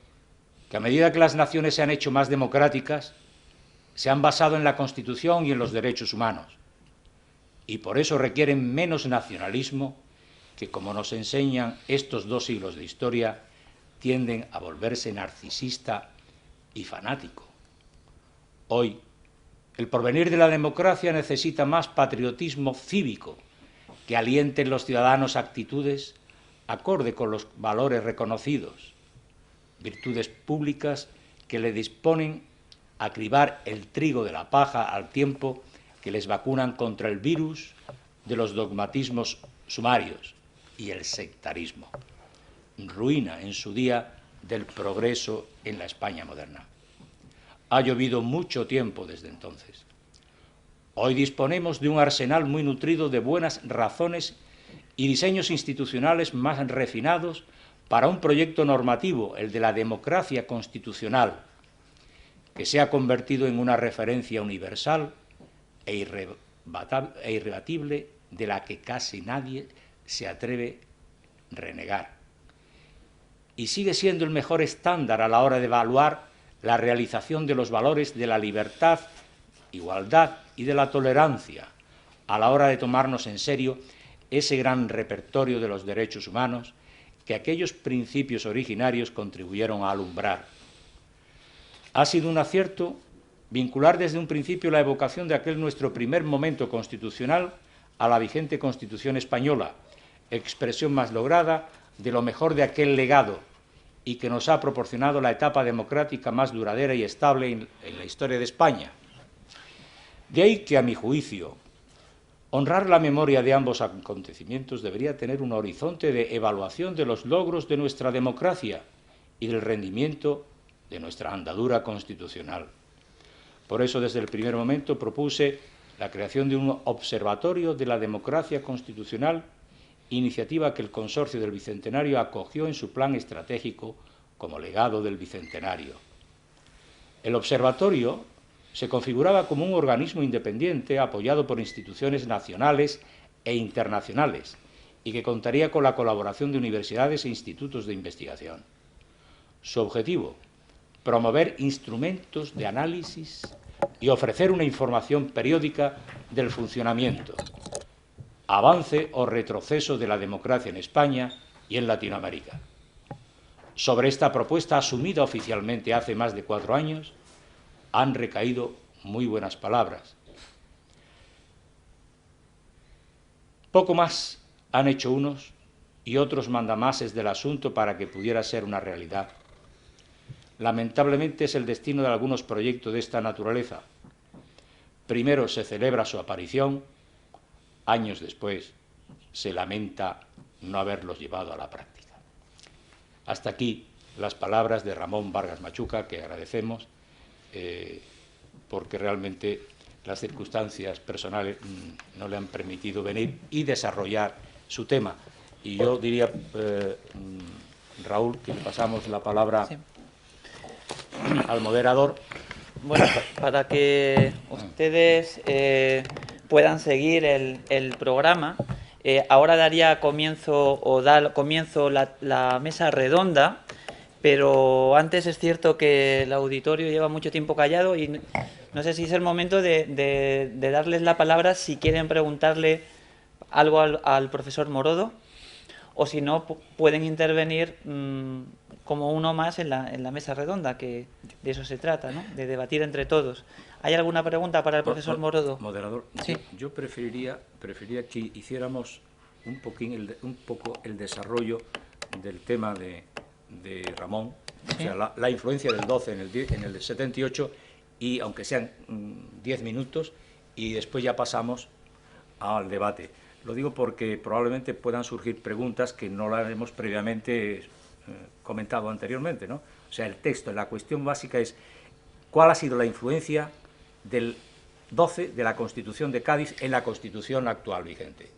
que a medida que las naciones se han hecho más democráticas, se han basado en la Constitución y en los derechos humanos, y por eso requieren menos nacionalismo que, como nos enseñan estos 2 siglos de historia, tienden a volverse narcisista y fanático. Hoy, el porvenir de la democracia necesita más patriotismo cívico que aliente en los ciudadanos actitudes acorde con los valores reconocidos, virtudes públicas que le disponen a cribar el trigo de la paja al tiempo que les vacunan contra el virus de los dogmatismos sumarios y el sectarismo, ruina en su día del progreso en la España moderna. Ha llovido mucho tiempo desde entonces. Hoy disponemos de un arsenal muy nutrido de buenas razones y diseños institucionales más refinados para un proyecto normativo, el de la democracia constitucional, que se ha convertido en una referencia universal e irrebatible de la que casi nadie se atreve a renegar. Y sigue siendo el mejor estándar a la hora de evaluar la realización de los valores de la libertad, igualdad y de la tolerancia, a la hora de tomarnos en serio ese gran repertorio de los derechos humanos que aquellos principios originarios contribuyeron a alumbrar. Ha sido un acierto vincular desde un principio la evocación de aquel nuestro primer momento constitucional a la vigente Constitución española, expresión más lograda de lo mejor de aquel legado y que nos ha proporcionado la etapa democrática más duradera y estable en la historia de España. De ahí que, a mi juicio, honrar la memoria de ambos acontecimientos debería tener un horizonte de evaluación de los logros de nuestra democracia y del rendimiento de nuestra andadura constitucional. Por eso, desde el primer momento, propuse la creación de un observatorio de la democracia constitucional, iniciativa que el Consorcio del Bicentenario acogió en su plan estratégico como legado del Bicentenario. El observatorio se configuraba como un organismo independiente apoyado por instituciones nacionales e internacionales y que contaría con la colaboración de universidades e institutos de investigación. Su objetivo: promover instrumentos de análisis y ofrecer una información periódica del funcionamiento, avance o retroceso de la democracia en España y en Latinoamérica. Sobre esta propuesta, asumida oficialmente hace más de 4 años, han recaído muy buenas palabras. Poco más han hecho unos y otros mandamases del asunto para que pudiera ser una realidad. Lamentablemente es el destino de algunos proyectos de esta naturaleza. Primero se celebra su aparición, años después se lamenta no haberlos llevado a la práctica. Hasta aquí las palabras de Ramón Vargas Machuca, que agradecemos, porque realmente las circunstancias personales no le han permitido venir y desarrollar su tema. Y yo diría, Raúl, que le pasamos la palabra al moderador Bueno, para que ustedes puedan seguir el programa, ahora daría comienzo o da comienzo la mesa redonda, pero antes es cierto que el auditorio lleva mucho tiempo callado y no sé si es el momento de darles la palabra si quieren preguntarle algo al profesor Morodo, o si no pueden intervenir como uno más en la mesa redonda, que de eso se trata, ¿no? De debatir entre todos. ¿Hay alguna pregunta para el profesor Morodo? Moderador, Sí. yo preferiría que hiciéramos un poco el desarrollo del tema de Ramón, Sí. o sea, la influencia del 12 en el 78, y aunque sean 10 minutos, y después ya pasamos al debate. Lo digo porque probablemente puedan surgir preguntas que no las hemos previamente comentado anteriormente, ¿no? O sea, el texto, la cuestión básica es ¿cuál ha sido la influencia del 12 de la Constitución de Cádiz en la Constitución actual vigente?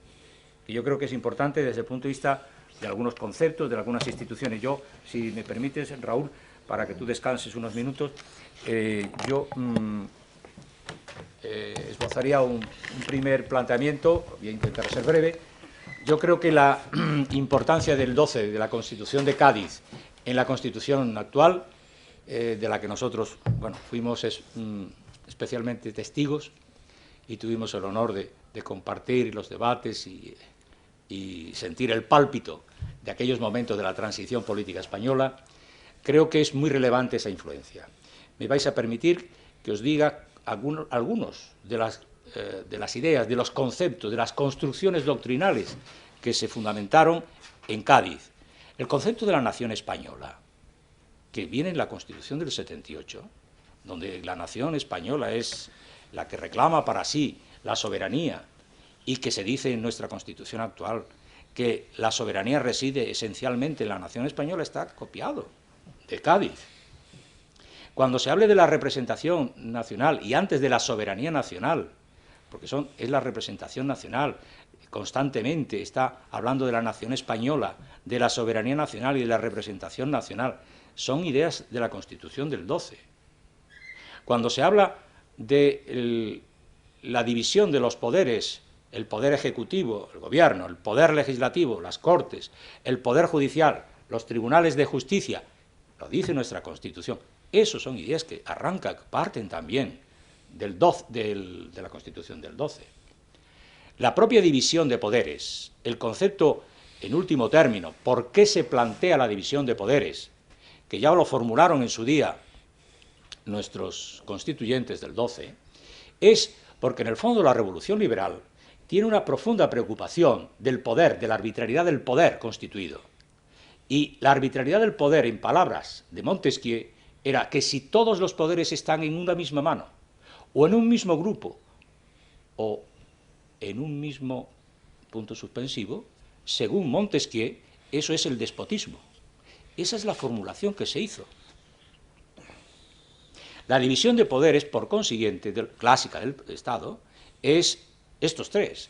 Y yo creo que es importante desde el punto de vista de algunos conceptos, de algunas instituciones. Yo, si me permites, Raúl, para que tú descanses unos minutos, yo esbozaría un primer planteamiento, voy a intentar ser breve. Yo creo que la importancia del 12 de la Constitución de Cádiz en la Constitución actual, de la que nosotros fuimos especialmente testigos y tuvimos el honor de compartir los debates y sentir el pálpito de aquellos momentos de la transición política española, creo que es muy relevante esa influencia. Me vais a permitir que os diga algunos de las ideas, de los conceptos, de las construcciones doctrinales que se fundamentaron en Cádiz. El concepto de la nación española, que viene en la Constitución del 78, donde la nación española es la que reclama para sí la soberanía, y que se dice en nuestra Constitución actual que la soberanía reside esencialmente en la nación española, está copiado de Cádiz. Cuando se hable de la representación nacional y antes de la soberanía nacional, porque es la representación nacional, constantemente está hablando de la nación española, de la soberanía nacional y de la representación nacional, son ideas de la Constitución del 12. Cuando se habla de la división de los poderes, el poder ejecutivo, el gobierno, el poder legislativo, las Cortes, el poder judicial, los tribunales de justicia, lo dice nuestra Constitución. Esos son ideas que parten también de la Constitución del 12. La propia división de poderes, el concepto, en último término, ¿por qué se plantea la división de poderes? Que ya lo formularon en su día nuestros constituyentes del 12, es porque en el fondo la Revolución Liberal tiene una profunda preocupación del poder, de la arbitrariedad del poder constituido. Y la arbitrariedad del poder, en palabras de Montesquieu, era que si todos los poderes están en una misma mano, o en un mismo grupo, o en un mismo punto suspensivo, según Montesquieu, eso es el despotismo. Esa es la formulación que se hizo. La división de poderes, por consiguiente, clásica del Estado, es estos tres.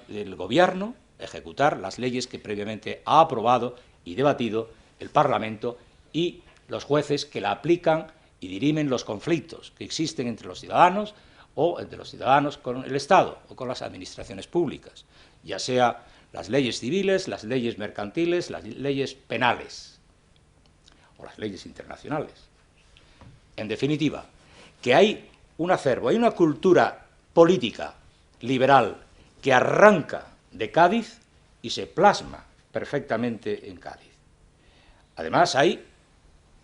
El gobierno, ejecutar las leyes que previamente ha aprobado y debatido el Parlamento, y los jueces que la aplican y dirimen los conflictos que existen entre los ciudadanos o entre los ciudadanos con el Estado o con las administraciones públicas, ya sea las leyes civiles, las leyes mercantiles, las leyes penales o las leyes internacionales. En definitiva, que hay un acervo, hay una cultura política liberal que arranca de Cádiz y se plasma perfectamente en Cádiz. Además hay,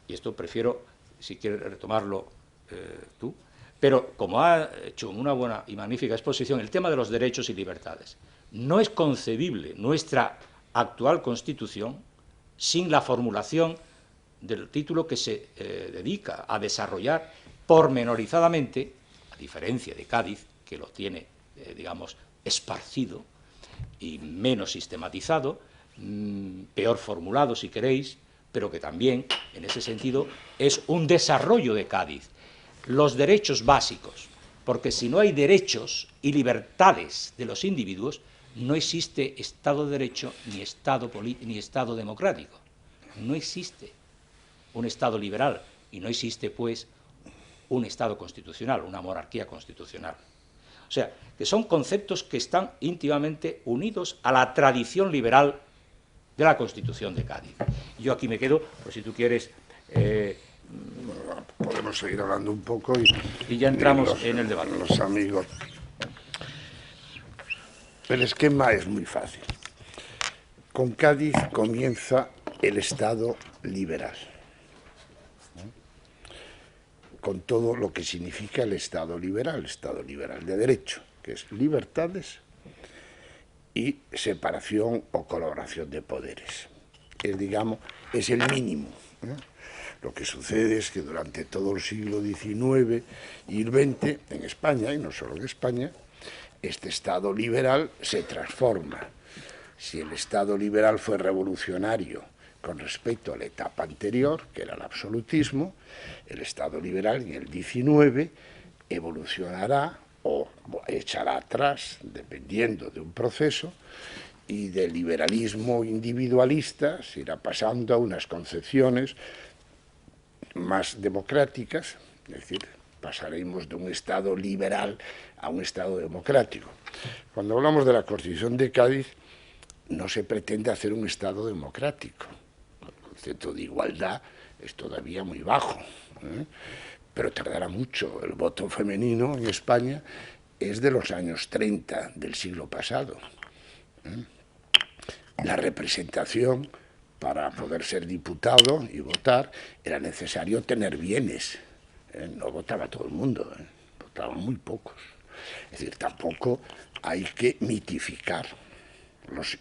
y esto prefiero, si quieres retomarlo tú, pero como ha hecho una buena y magnífica exposición, el tema de los derechos y libertades. No es concebible nuestra actual Constitución sin la formulación del título que se dedica a desarrollar pormenorizadamente, a diferencia de Cádiz, que lo tiene, digamos, esparcido y menos sistematizado, peor formulado si queréis, pero que también, en ese sentido, es un desarrollo de Cádiz. Los derechos básicos, porque si no hay derechos y libertades de los individuos, no existe Estado de Derecho ni Estado democrático. No existe un Estado liberal y no existe, pues, un Estado constitucional, una monarquía constitucional. O sea, que son conceptos que están íntimamente unidos a la tradición liberal de la Constitución de Cádiz. Yo aquí me quedo, pues si tú quieres... podemos seguir hablando un poco y ya entramos en el debate. Los amigos. El esquema es muy fácil. Con Cádiz comienza el Estado liberal, con todo lo que significa el Estado liberal de derecho, que es libertades y separación o colaboración de poderes. Digamos, es el mínimo. Lo que sucede es que durante todo el siglo XIX y el XX, en España, y no solo en España, este Estado liberal se transforma. Si el Estado liberal fue revolucionario con respecto a la etapa anterior, que era el absolutismo, el Estado liberal en el XIX evolucionará o echará atrás, dependiendo de un proceso, y del liberalismo individualista se irá pasando a unas concepciones más democráticas, es decir, pasaremos de un Estado liberal a un Estado democrático. Cuando hablamos de la Constitución de Cádiz, no se pretende hacer un Estado democrático. El concepto de igualdad es todavía muy bajo, pero tardará mucho. El voto femenino en España es de los años 30 del siglo pasado. La representación, para poder ser diputado y votar, era necesario tener bienes. No votaba todo el mundo, votaban muy pocos. Es decir, tampoco hay que mitificar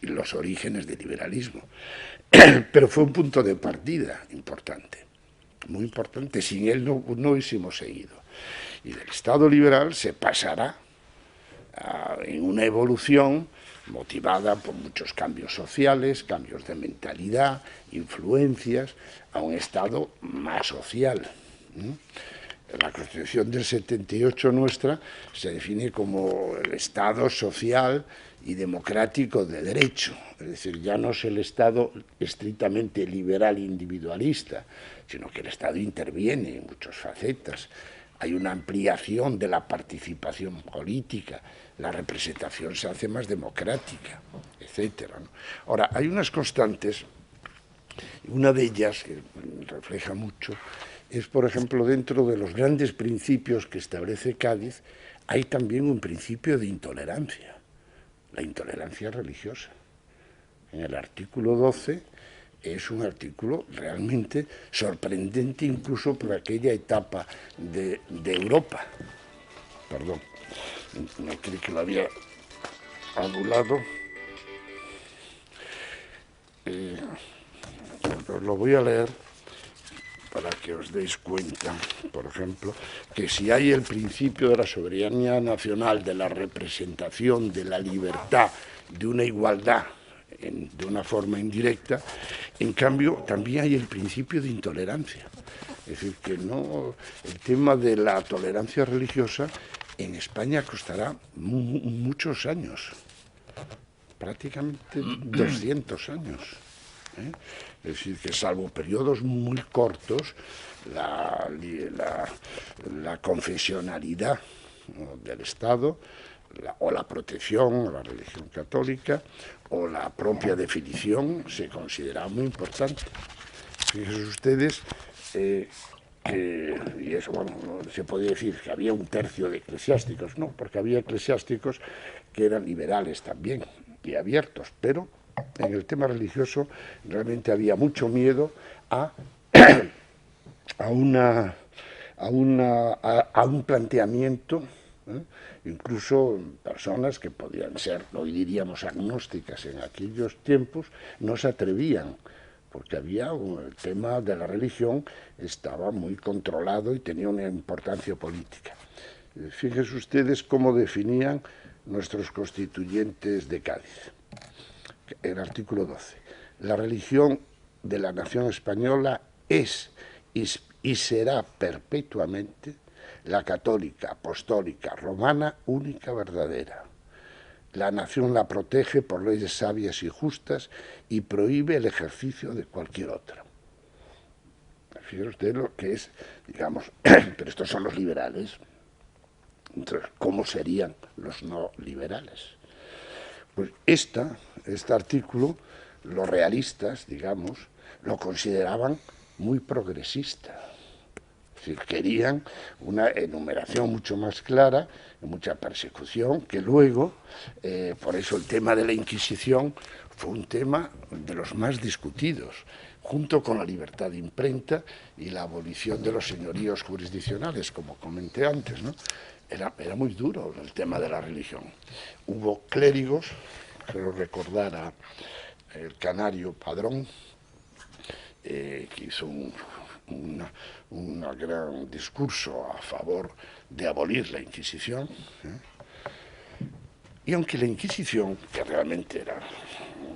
los orígenes del liberalismo. Pero fue un punto de partida importante, muy importante. Sin él no hubiésemos seguido. Y del Estado liberal se pasará en una evolución motivada por muchos cambios sociales, cambios de mentalidad, influencias, a un Estado más social. La Constitución del 78 nuestra se define como el Estado social y democrático de derecho, es decir, ya no es el Estado estrictamente liberal e individualista, sino que el Estado interviene en muchas facetas. Hay una ampliación de la participación política, la representación se hace más democrática, etcétera, ¿no? Ahora, hay unas constantes, una de ellas, que refleja mucho, es, por ejemplo, dentro de los grandes principios que establece Cádiz, hay también un principio de intolerancia, la intolerancia religiosa. En el artículo 12 es un artículo realmente sorprendente, incluso por aquella etapa de Europa. Perdón, no creí que lo había anulado. Os lo voy a leer para que os deis cuenta, por ejemplo, que si hay el principio de la soberanía nacional, de la representación, de la libertad, de una igualdad, de una forma indirecta, en cambio también hay el principio de intolerancia. Es decir, que no, el tema de la tolerancia religiosa en España costará muchos años, prácticamente 200 años. Es decir, que salvo periodos muy cortos, la confesionalidad, ¿no?, del Estado, o la protección a la religión católica, o la propia definición, se considera muy importante. Fíjense ustedes y eso, bueno, se podría decir que había un tercio de eclesiásticos, no, porque había eclesiásticos que eran liberales también y abiertos, pero en el tema religioso realmente había mucho miedo a un planteamiento, incluso personas que podían ser, hoy diríamos, agnósticas en aquellos tiempos, no se atrevían, porque el tema de la religión estaba muy controlado y tenía una importancia política. Fíjense ustedes cómo definían nuestros constituyentes de Cádiz. El artículo 12. La religión de la nación española es y será perpetuamente la católica, apostólica, romana, única, verdadera. La nación la protege por leyes sabias y justas y prohíbe el ejercicio de cualquier otra. fijaros, de lo que es, digamos, pero estos son los liberales. Entonces, ¿cómo serían los no liberales? Pues este artículo, los realistas, digamos, lo consideraban muy progresista. Es decir, querían una enumeración mucho más clara, mucha persecución, que luego, por eso el tema de la Inquisición fue un tema de los más discutidos, junto con la libertad de imprenta y la abolición de los señoríos jurisdiccionales, como comenté antes, ¿no? Era muy duro el tema de la religión. Hubo clérigos, quiero recordar a el canario Padrón, que hizo un gran discurso a favor de abolir la Inquisición. Y aunque la Inquisición, que realmente era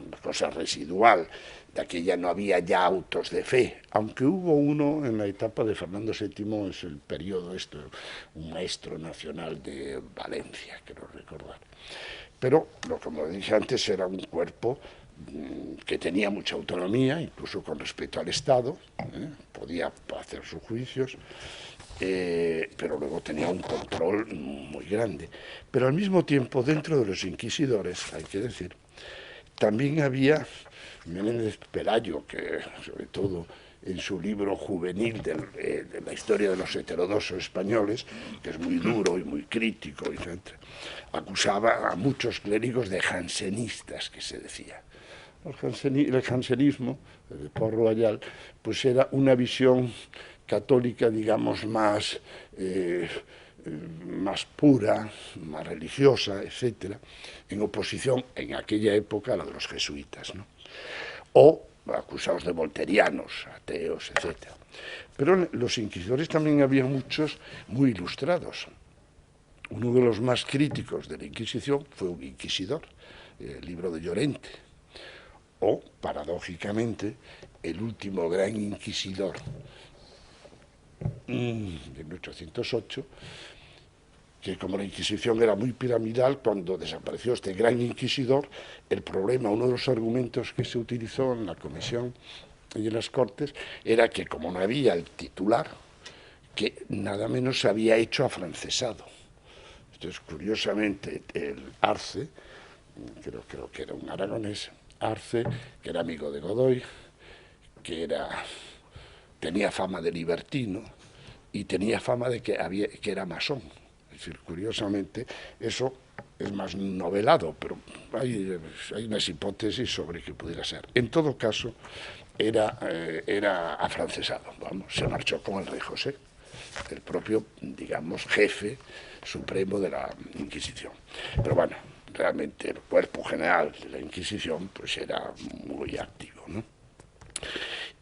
una cosa residual, de aquella no había ya autos de fe, aunque hubo uno en la etapa de Fernando VII, es el periodo un maestro nacional de Valencia, quiero recordar. Pero, como dije antes, era un cuerpo que tenía mucha autonomía, incluso con respecto al Estado, podía hacer sus juicios, pero luego tenía un control muy grande. Pero al mismo tiempo, dentro de los inquisidores, hay que decir, también había Menéndez Pelayo, que sobre todo en su libro juvenil de la historia de los heterodoxos españoles, que es muy duro y muy crítico, etc., acusaba a muchos clérigos de jansenistas, que se decía. El jansenismo, de Port Royal, pues era una visión católica, digamos, más pura, más religiosa, etcétera, en oposición en aquella época a la de los jesuitas, ¿no? O acusados de volterianos, ateos, etcétera. Pero los inquisidores también había muchos muy ilustrados. Uno de los más críticos de la Inquisición fue un inquisidor, el libro de Llorente, o, paradójicamente, el último gran inquisidor de 1808, que como la Inquisición era muy piramidal, cuando desapareció este gran inquisidor, el problema, uno de los argumentos que se utilizó en la comisión y en las Cortes, era que como no había el titular, que nada menos se había hecho afrancesado. Entonces, curiosamente, el Arce, creo que era un aragonés, Arce, que era amigo de Godoy, que tenía fama de libertino y tenía fama de que era masón. Es decir, curiosamente, eso es más novelado, pero hay unas hipótesis sobre que pudiera ser. En todo caso, era afrancesado, vamos, se marchó con el rey José, el propio, digamos, jefe supremo de la Inquisición. Pero bueno, realmente el cuerpo general de la Inquisición pues era muy activo, ¿no?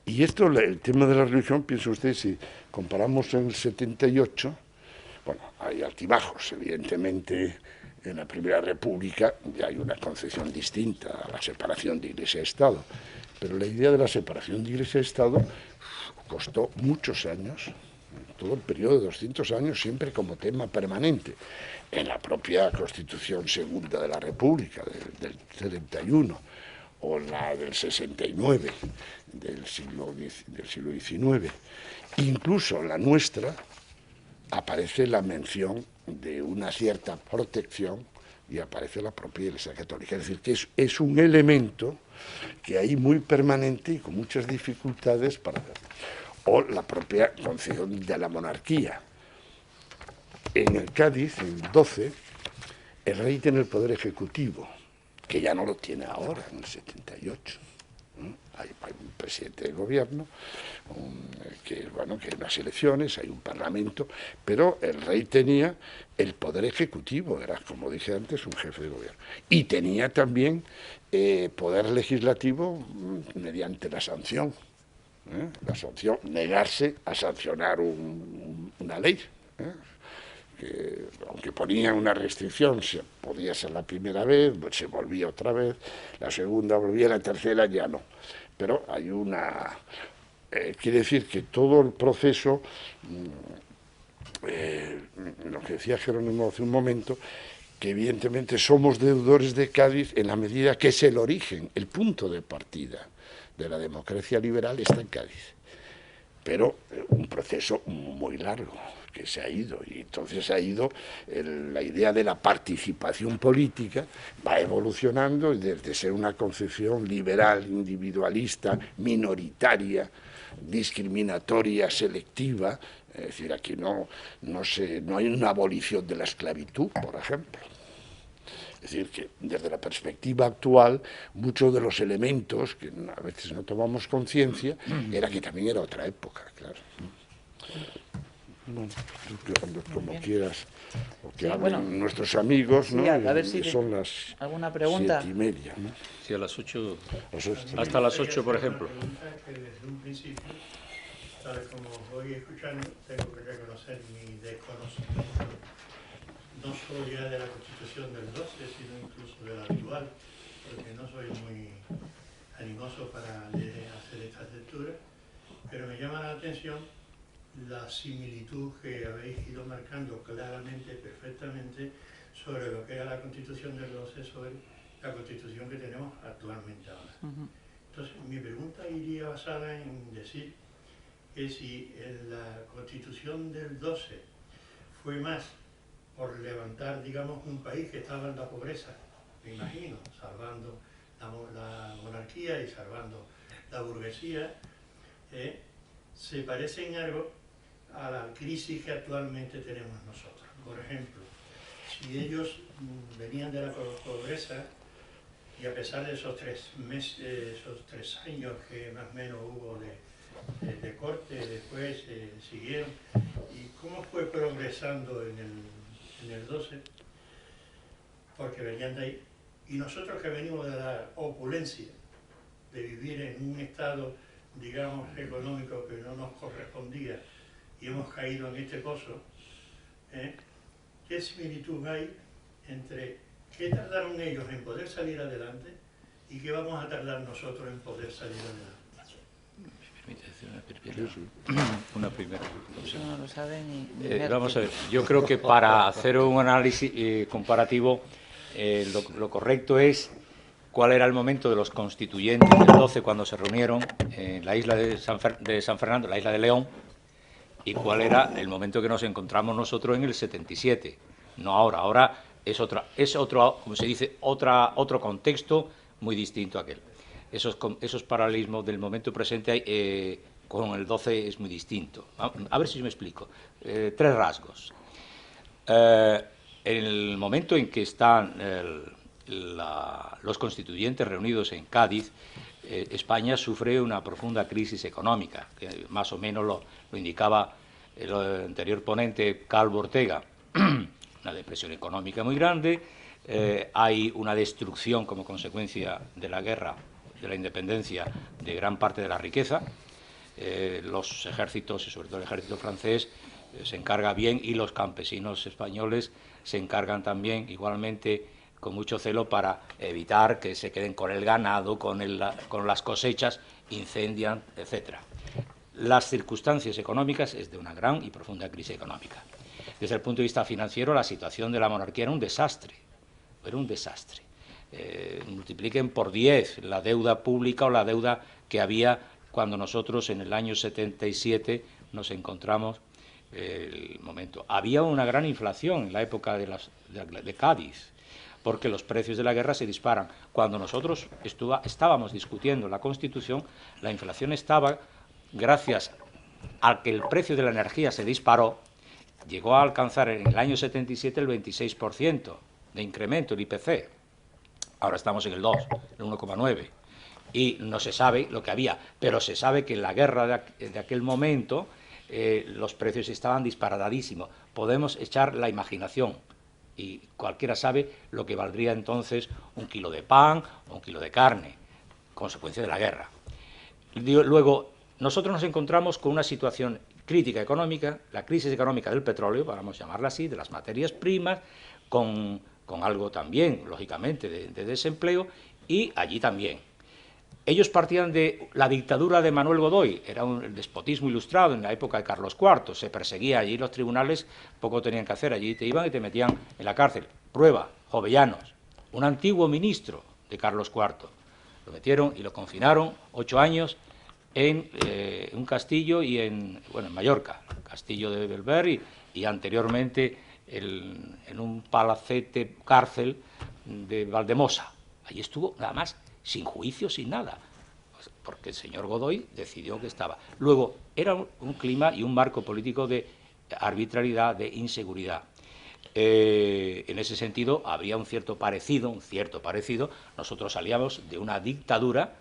Y esto, el tema de la religión, piensa usted, si comparamos en el 78, bueno, hay altibajos, evidentemente. En la Primera República ya hay una concepción distinta a la separación de Iglesia y Estado, pero la idea de la separación de Iglesia y Estado costó muchos años, todo el periodo de 200 años, siempre como tema permanente. En la propia Constitución Segunda de la República, del 71, o la del 69, del siglo XIX, incluso la nuestra, aparece la mención de una cierta protección y aparece la propia Iglesia Católica. Es decir, que es un elemento que hay muy permanente y con muchas dificultades para ver. O la propia concepción de la monarquía. En el Cádiz, en el 12, el rey tiene el poder ejecutivo, que ya no lo tiene ahora, en el 78. Hay un presidente de gobierno, que hay unas elecciones, hay un parlamento, pero el rey tenía el poder ejecutivo, era, como dije antes, un jefe de gobierno. Y tenía también poder legislativo mediante la sanción. La sanción, negarse a sancionar una ley. Que, aunque ponía una restricción, podía ser la primera vez, se volvía otra vez, la segunda volvía, la tercera ya no. Pero hay una... quiere decir que todo el proceso, lo que decía Jerónimo hace un momento, que evidentemente somos deudores de Cádiz en la medida que es el origen, el punto de partida de la democracia liberal está en Cádiz. pero un proceso muy largo que se ha ido, y entonces ha ido la idea de la participación política, va evolucionando desde ser una concepción liberal, individualista, minoritaria, discriminatoria, selectiva. Es decir, aquí no hay una abolición de la esclavitud, por ejemplo. Es decir, que desde la perspectiva actual, muchos de los elementos que a veces no tomamos conciencia, era que también era otra época, claro. Bueno, como quieras, o que hablen nuestros amigos, ¿no? Sí, a ver si son las alguna pregunta. 7:30, ¿no? Sí, a las 8, Hasta hasta las 8, por ejemplo. Que desde un principio, tal como voy escuchando, tengo que reconocer mi desconocimiento, no solo ya de la Constitución del 12, sino incluso de la actual, porque no soy muy animoso para hacer estas lecturas, pero me llama la atención la similitud que habéis ido marcando claramente, perfectamente, sobre lo que era la Constitución del 12, sobre la Constitución que tenemos actualmente ahora. Entonces, mi pregunta iría basada en decir que si en la Constitución del 12 fue más por levantar, digamos, un país que estaba en la pobreza, me imagino, salvando la monarquía y salvando la burguesía, se parece en algo a la crisis que actualmente tenemos nosotros. Por ejemplo, si ellos venían de la pobreza y a pesar de esos 3 años que más o menos hubo de corte, después siguieron, ¿y cómo fue progresando en el 12? Porque venían de ahí. Y nosotros que venimos de la opulencia, de vivir en un estado, digamos, económico que no nos correspondía, y hemos caído en este pozo, ¿qué similitud hay entre qué tardaron ellos en poder salir adelante y qué vamos a tardar nosotros en poder salir adelante? Una primera. Eso no lo sabe ni Vamos a ver, yo creo que para hacer un análisis comparativo, lo correcto es cuál era el momento de los constituyentes del 12 cuando se reunieron en la isla de San Fernando, la isla de León, y cuál era el momento que nos encontramos nosotros en el 77. No ahora, ahora es otro, como se dice, otro contexto muy distinto a aquel. Esos paralelismos del momento presente con el 12 es muy distinto. A ver si me explico. 3 rasgos. En el momento en que están los constituyentes reunidos en Cádiz, España sufre una profunda crisis económica, que más o menos lo indicaba el anterior ponente, Calvo Ortega. Una depresión económica muy grande, hay una destrucción como consecuencia de la guerra, de la independencia, de gran parte de la riqueza. Los ejércitos, y sobre todo el ejército francés, se encarga bien, y los campesinos españoles se encargan también igualmente con mucho celo para evitar que se queden con el ganado, con las cosechas, incendian, etc. Las circunstancias económicas es de una gran y profunda crisis económica. Desde el punto de vista financiero, la situación de la monarquía era un desastre. Era un desastre. Multipliquen por 10 la deuda pública o la deuda que había cuando nosotros en el año 77 nos encontramos el momento. Había una gran inflación en la época de Cádiz, porque los precios de la guerra se disparan. Cuando nosotros estábamos discutiendo la Constitución, la inflación estaba, gracias a que el precio de la energía se disparó, llegó a alcanzar en el año 77 el 26% de incremento, el IPC. Ahora estamos en el 2, el 1,9. Y no se sabe lo que había, pero se sabe que en la guerra de aquel momento los precios estaban disparadísimos. Podemos echar la imaginación y cualquiera sabe lo que valdría entonces un kilo de pan o un kilo de carne, consecuencia de la guerra. Luego, nosotros nos encontramos con una situación crítica económica, la crisis económica del petróleo, vamos a llamarla así, de las materias primas, con algo también, lógicamente, de desempleo, y allí también. Ellos partían de la dictadura de Manuel Godoy, era un despotismo ilustrado en la época de Carlos IV, se perseguía allí, los tribunales poco tenían que hacer, allí te iban y te metían en la cárcel. Prueba, Jovellanos, un antiguo ministro de Carlos IV, lo metieron y lo confinaron 8 años en un castillo y en Mallorca, el castillo de Belver y anteriormente en un palacete cárcel de Valdemosa. Allí estuvo nada más, sin juicio, sin nada, porque el señor Godoy decidió que estaba. Luego, era un clima y un marco político de arbitrariedad, de inseguridad. En ese sentido, habría un cierto parecido. Nosotros salíamos de una dictadura,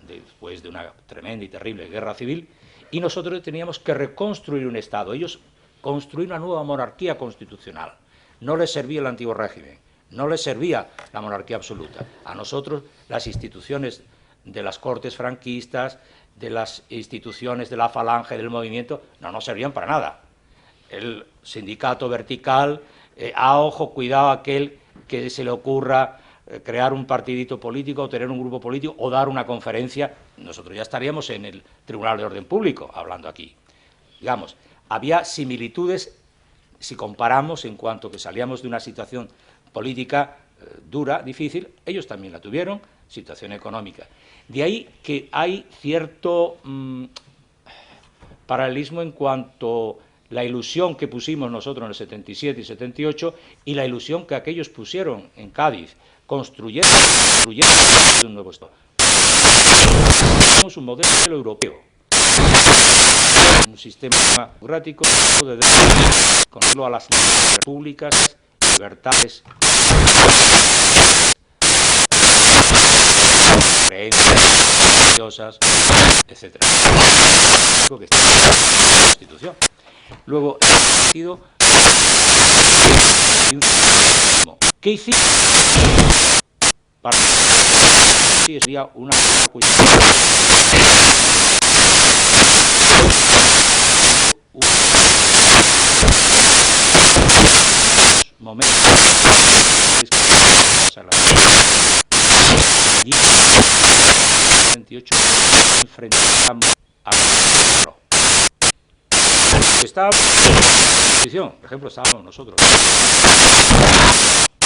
después de una tremenda y terrible guerra civil, y nosotros teníamos que reconstruir un Estado. Ellos construir una nueva monarquía constitucional. No les servía el antiguo régimen, no les servía la monarquía absoluta. A nosotros, las instituciones de las Cortes franquistas, de las instituciones de la Falange, del movimiento, no nos servían para nada. El sindicato vertical, ojo, cuidado aquel que se le ocurra crear un partidito político o tener un grupo político o dar una conferencia. Nosotros ya estaríamos en el Tribunal de Orden Público, hablando aquí. Digamos, había similitudes si comparamos en cuanto que salíamos de una situación política dura, difícil, ellos también la tuvieron, situación económica. De ahí que hay cierto paralelismo en cuanto la ilusión que pusimos nosotros en el 77 y 78 y la ilusión que aquellos pusieron en Cádiz, construyendo un nuevo Estado. Tenemos un modelo europeo, un sistema democrático de derecho, con a las repúblicas, libertades, creencias religiosas, etc. Que está en la Constitución. Luego, en ese sentido, ¿qué hicimos? Para sí sería una cuestión. Momentos allí 28 enfrentamos a estaba en posición, por ejemplo, estábamos nosotros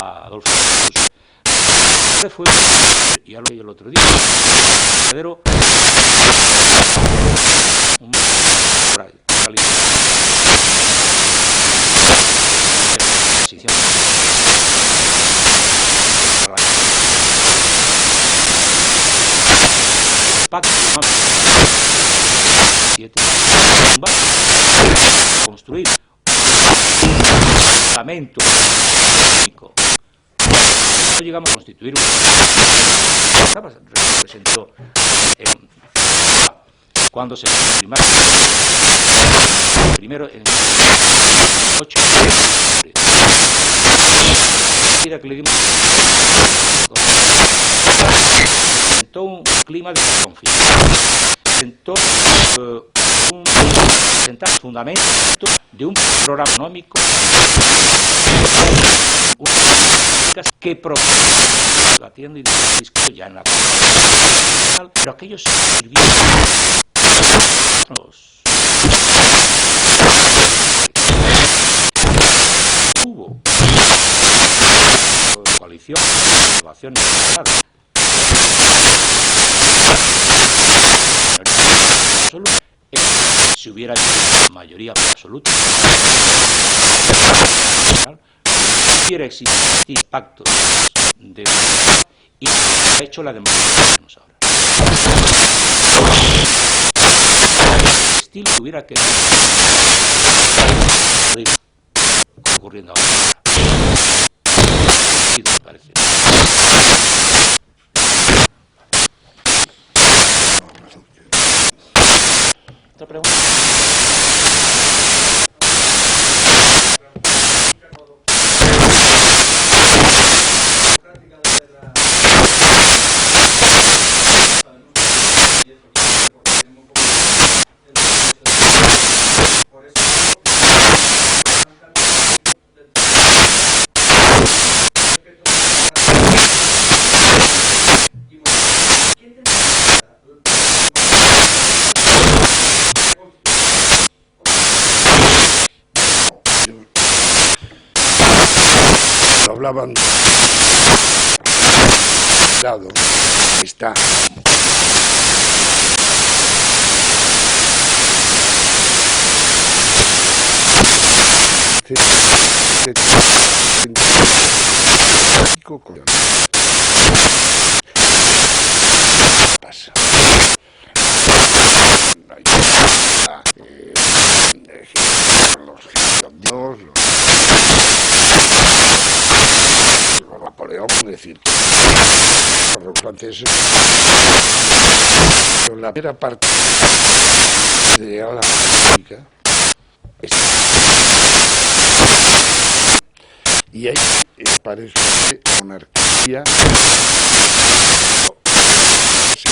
a Adolfo fue ya lo leí el otro día verdadero construir un parlamento único. No llegamos a constituir un estaba representado cuando se primero en 8 que le dimos presentó un clima de confianza, presentó un fundamento de un programa económico que propone atiendo y discutiendo ya en la pero aquellos sirvieron hubo coalición de solo si hubiera mayoría absoluta no hubiera existido pacto de y ha hecho la democracia que tenemos ahora. El estilo que hubiera quedado ocurriendo ahora. Sí, me parece. ¿Otra pregunta? Hablaban dado está pasa. Los Napoleón, es decir, los franceses, pero la primera parte de la política y ahí parece monarquía,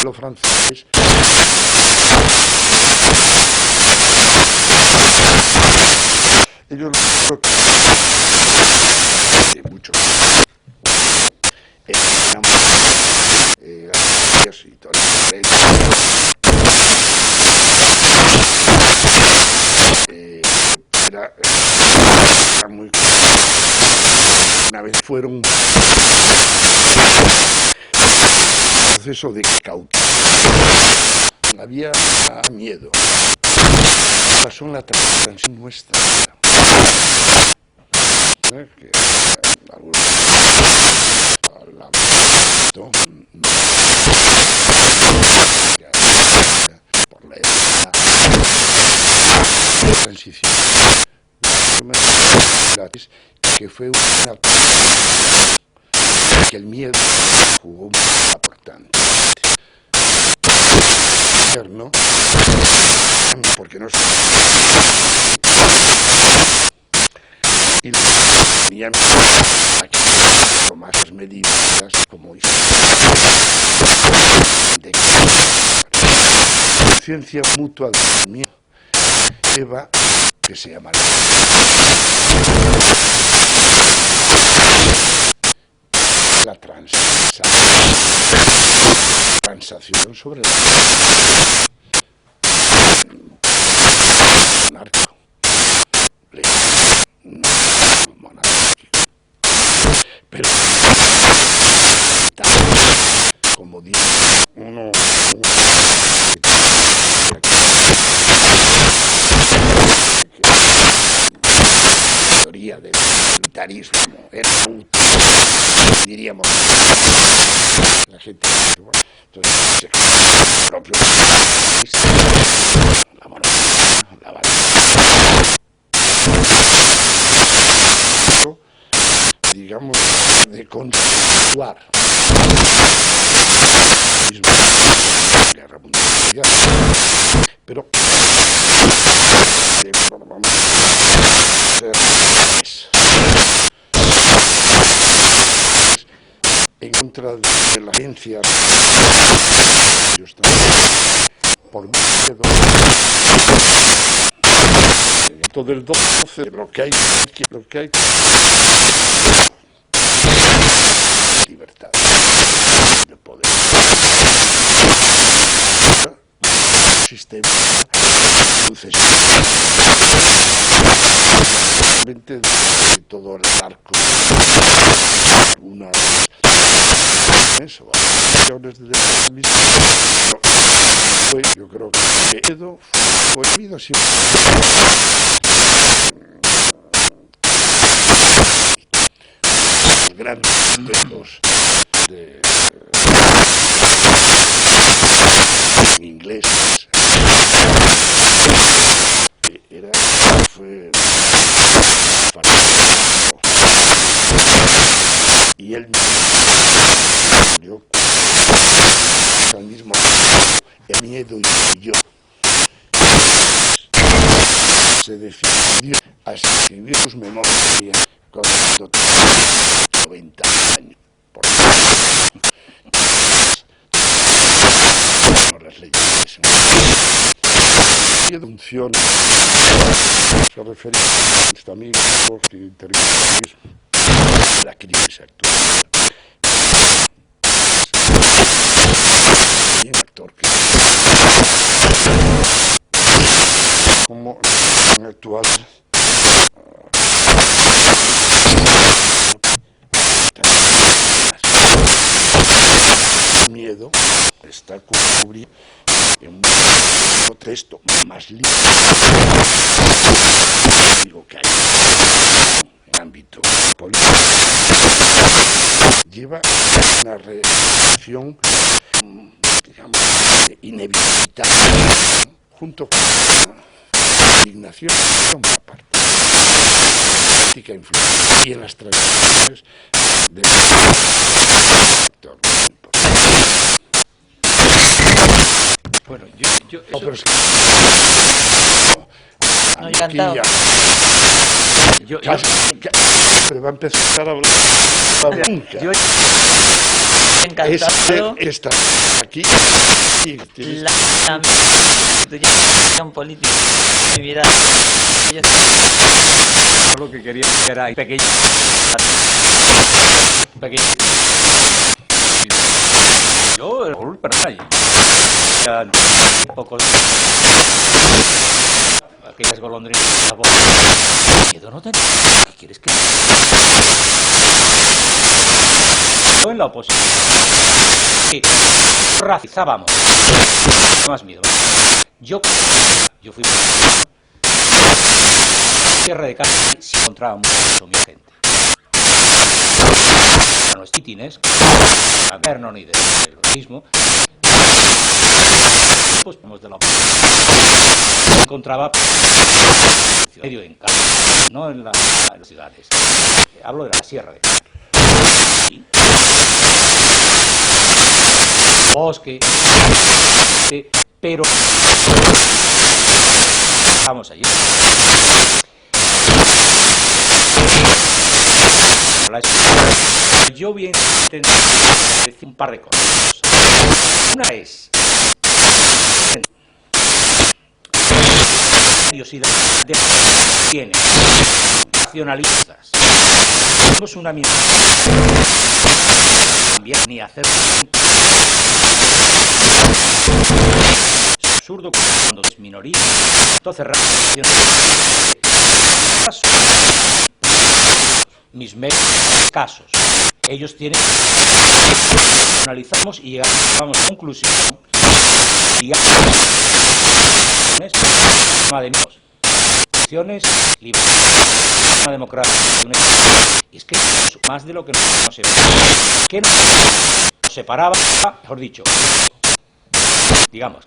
los franceses ellos lo que muchos y todo era muy una vez fueron un proceso de cautiverio, había miedo, pasó en la transición nuestra, que algunos por la edad de transición que fue una que el miedo jugó un papel importante, ¿no? Porque no se y tenían aquí más medidas como de conciencia mutua del miedo lleva que se llama la transacción sobre la monárquico, monárquico, pero como dice uno teoría del militarismo era diríamos la gente entonces se el propio la monarquía, la valentía, digamos de continuar la guerra mundial, pero vamos a hacer en contra de la agencia por miedo todo el 12 lo que hay libertad de poder sistema sucesivo de todo el arco algunas millones de mismas fue, yo creo que Edo fue habido siempre grandes textos de ingleses fue y él murió al mismo tiempo el miedo y yo se decidió a escribir sus memorias cuando tenía 90 años por las leyes y de unción se refería a este amigo que intervino en la crisis actual y un actor que como en actual miedo está cubrido en un texto más libre digo que hay ámbito político lleva una reacción, digamos, inevitable, ¿no? Junto con la indignación son una parte política influencia y en las tradiciones del sector. Bueno, yo No, pero es que No, encantado. pero va a empezar a hablar nunca. yo Encantado. Está aquí y tienes La institución política de mi vida. lo que quería era pequeño. Yo, ya pocos aquellas golondrinas miedo no tenía. ¿Qué quieres que yo en la oposición que racizábamos más miedo? Yo fui cierre de casa si encontrábamos mucho mi gente. No es titines, no ni de lo mismo. Pues vamos de la oposición. Encontraba medio en casa, no en las ciudades. Hablo de la sierra de Cádiz. ¿Sí? Bosque, pero vamos allí. Yo voy a intentar decir un par de cosas. Una es curiosidad de tiene nacionalistas. Tenemos una mirada también ni hacer es absurdo cuando es minoría. Entonces mis medios casos. Ellos tienen analizamos y llegamos a conclusión y de opciones libres, una democracia y es que más de lo que nos separaba, mejor dicho, digamos,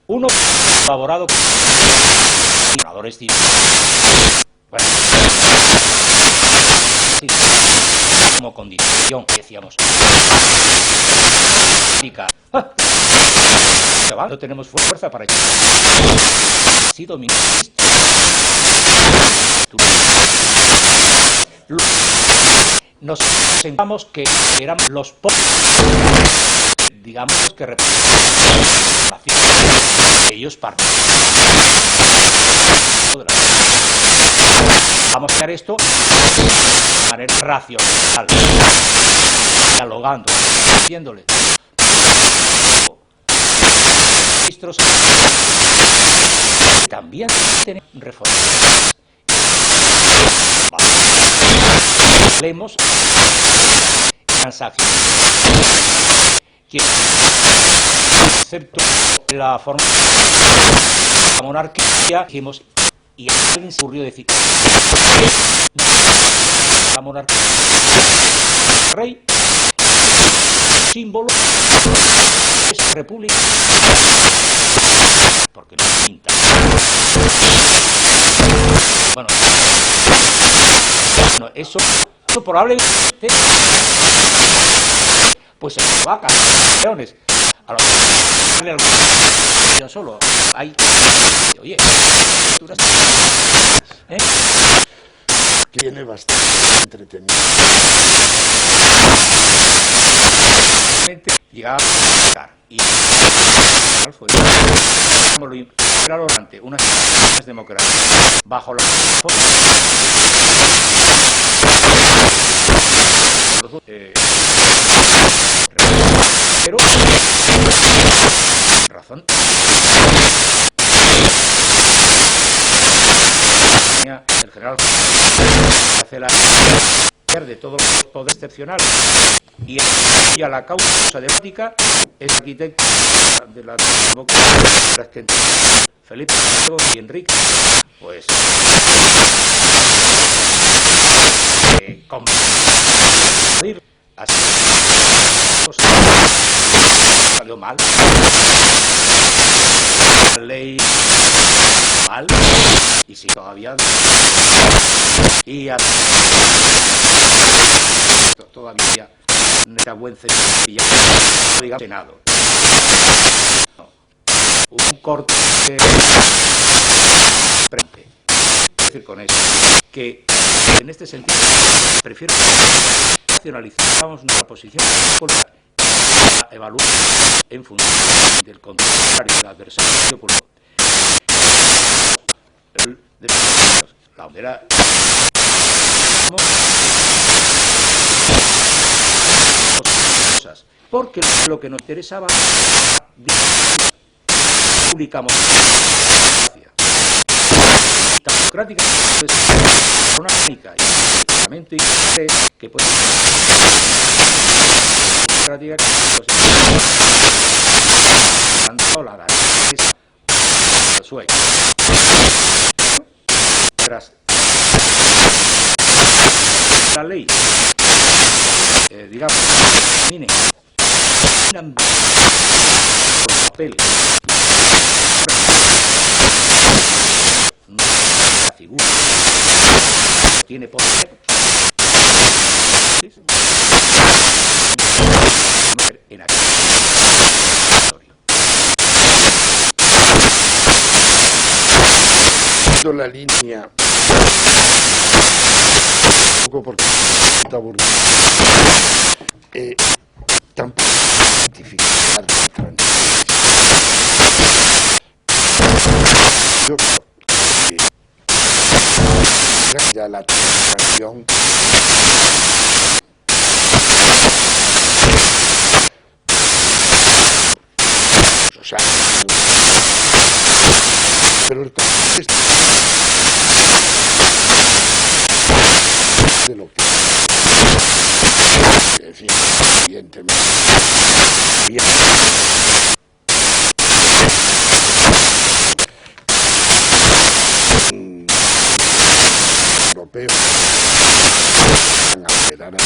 uno colaborado con oradores civiles. Bueno, sí, como condición que decíamos. No tenemos fuerza para echar. Ha sido ministro. Nos sentamos que éramos los pocos, digamos, que representan la ciudad. Ellos parten. Vamos a hacer esto de manera racional, dialogando, diciéndole. Ministros también tienen reformas. Hablemos transacciones. Excepto la forma de la monarquía, dijimos, y alguien se ocurrió decir la monarquía, el rey, símbolo es república, porque no pinta. Bueno, no, eso probablemente pues se va a caer leones. A lo mejor yo solo hay oye, tiene bastante entretenido. Llegaba a estar y fue durante unas democracias bajo la pero razón el general hace la de todo el poder excepcional y a la causa democrática es arquitecto de la democracia Felipe y Enrique, pues combatir así salió mal, la ley mal, y si todavía y todavía no era buen cepillo, digamos Senado. No. Un corte frente. Es decir con eso que en este sentido prefiero nacionalizar nuestra posición popular, evaluar en función del contrario del adversario político. La bandera cosas, porque lo que nos interesaba publicamos democrática pues una única y prácticamente que puede democrática pues tanto la sueca tras la ley digamos mire un papel la figura tiene poder en aquel la línea un poco porque está aburrido tampoco identificar la transición. Yo creo que ya la transición o sea, pero el contexto de lo que decía evidentemente bien europeos van a operar aquí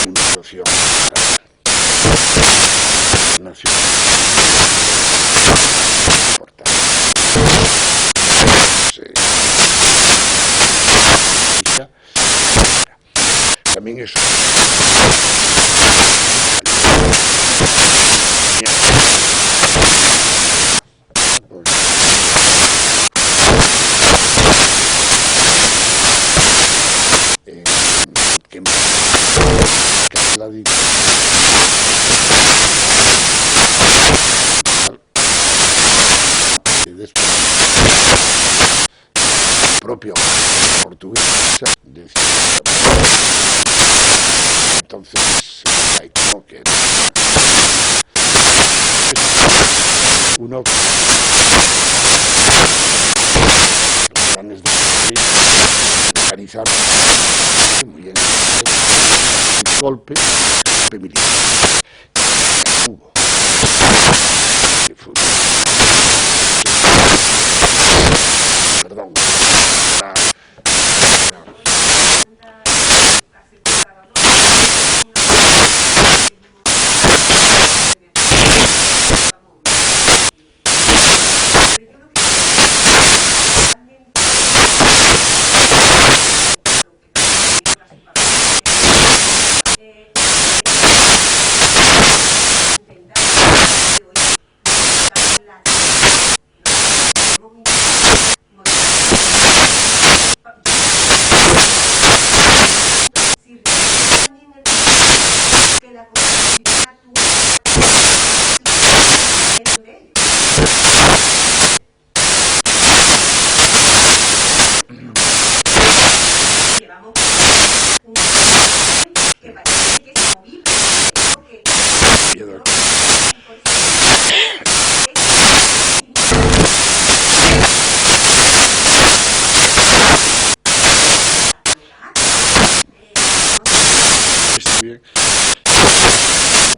una situación nacional importante. También eso que la después propio portugués decía entonces hay como que uno los planes de organizar muy bien un golpe militar hubo que fue perdón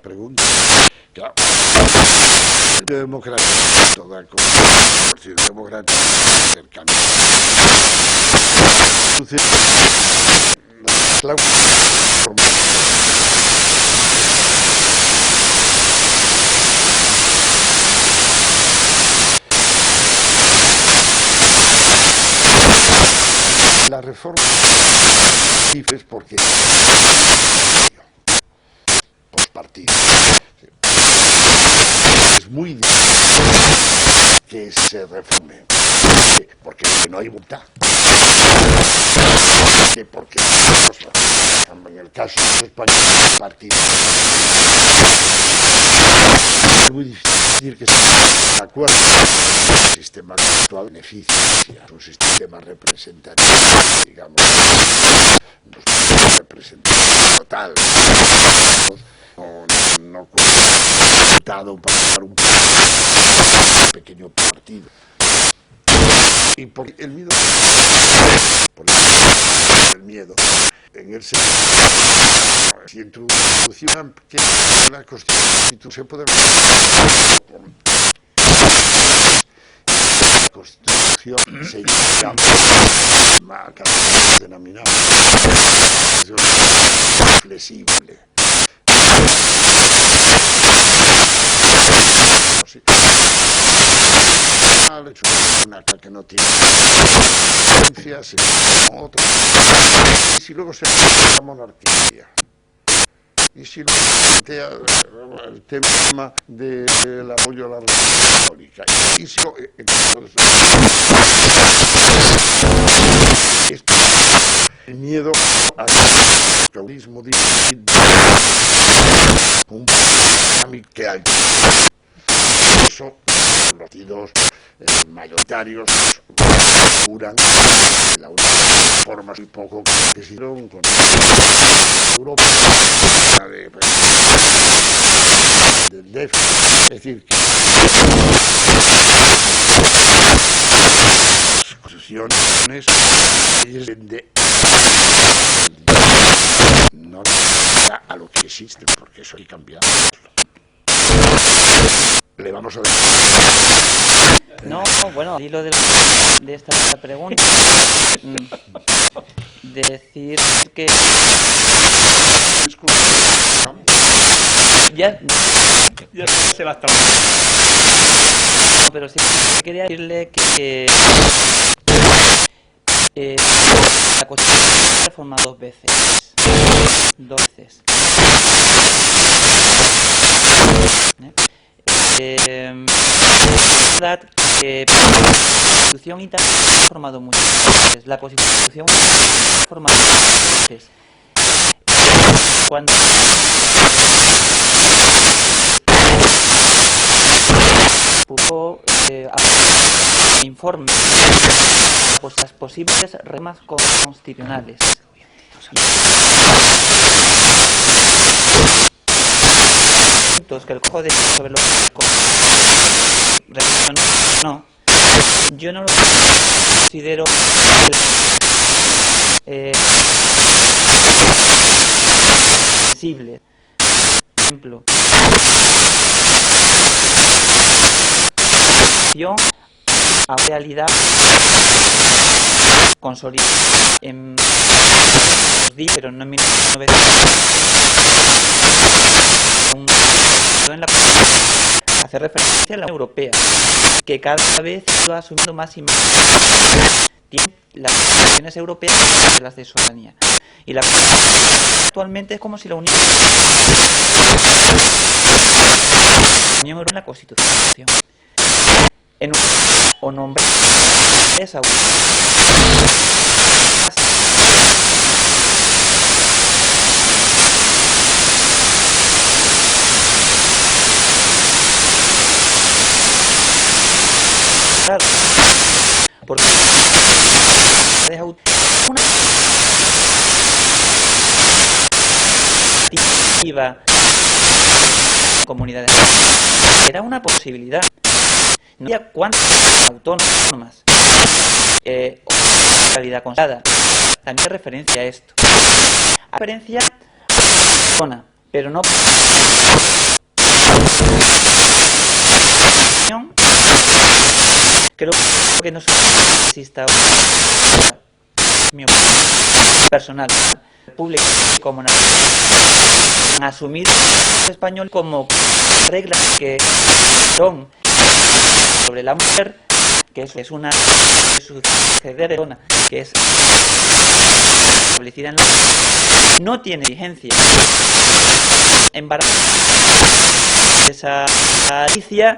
pregunta claro el democrático toda el Partido Democrático cercano la la reforma es porque postpartido es muy difícil que se reforme porque no hay voluntad, porque en el caso español el partido es muy difícil que se de acuerdo. El sistema actual beneficia, es un sistema representativo, digamos, representativo total, no resultado para dar un pequeño partido. Y por el miedo, el miedo, en el sentido, si introducción que la Constitución se puede la Constitución se llama denominada flexible. Una que no tiene diferencias, otra. Y si luego se plantea la monarquía, y si luego se plantea el tema del apoyo a la religión católica, y si el miedo al capitalismo un que hay. Eso los partidos mayoritarios curan la única forma muy poco que se hicieron con Europa del déficit, es decir, que las constituciones de no a lo que existe, porque eso hay que cambiarlo. Le vamos a dar. No, bueno, al hilo de esta pregunta, decir que ya se va a estar. No, pero sí quería decirle que la Constitución se reforma dos veces. Es verdad que la Constitución internacional se ha formado muchas veces. La Constitución se ha formado muchas veces. Cuando publicó informes pues, las posibles reformas constitucionales. Que el Código sobre los no, yo no lo considero sensible. Por ejemplo, a realidad consolidada en pero no en 1900 en la hace referencia a la Unión Europea, que cada vez va asumiendo más y más tiene las instituciones europeas que las de soberanía. Y la actualmente es como si la Unión Europea en la Constitución. En un o nombre esa claro, porque deja una activa comunidades era una posibilidad. No había cuántas autónomas calidad constada. También referencia a esto. A referencia a zona, pero no creo que no exista mi opinión personal, pública como asumir el español como reglas que son sobre la mujer, que es una suceder que es establecida en la no tiene vigencia. Embarazo esa Alicia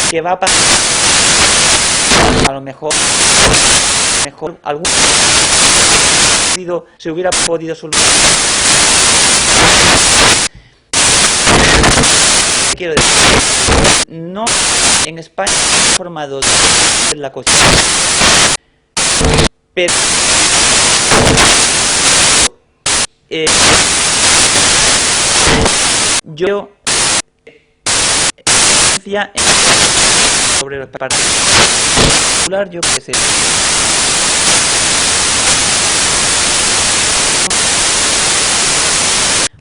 que va a pasar, a lo mejor algún se hubiera podido solucionar. Quiero decir, no en España formado en la Constitución, pero yo sobre el particular, yo que sé,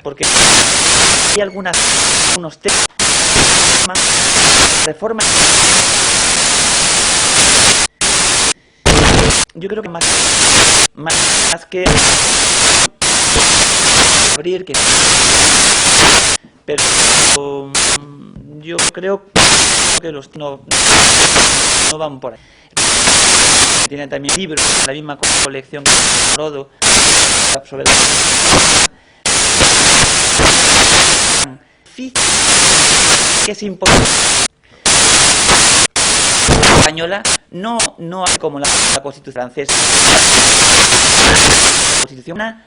porque hay unos temas, reformas, yo creo que más que abrir, que pero yo creo que los no van por ahí. Tiene también libros, la misma colección Rodo sobre la que es importante española, no hay como la Constitución francesa. La Constitución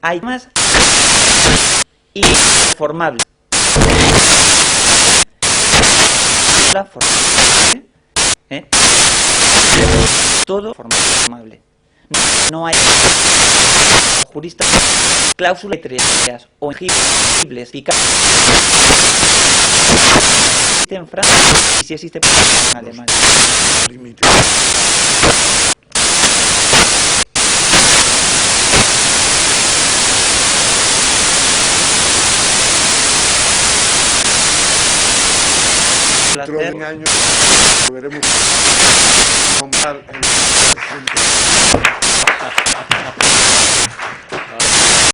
hay más y formable. La formable, todo formable. No hay juristas, cláusulas letreras o intangibles existe en Francia y si existe en Alemania. Dentro de un año veremos comprar el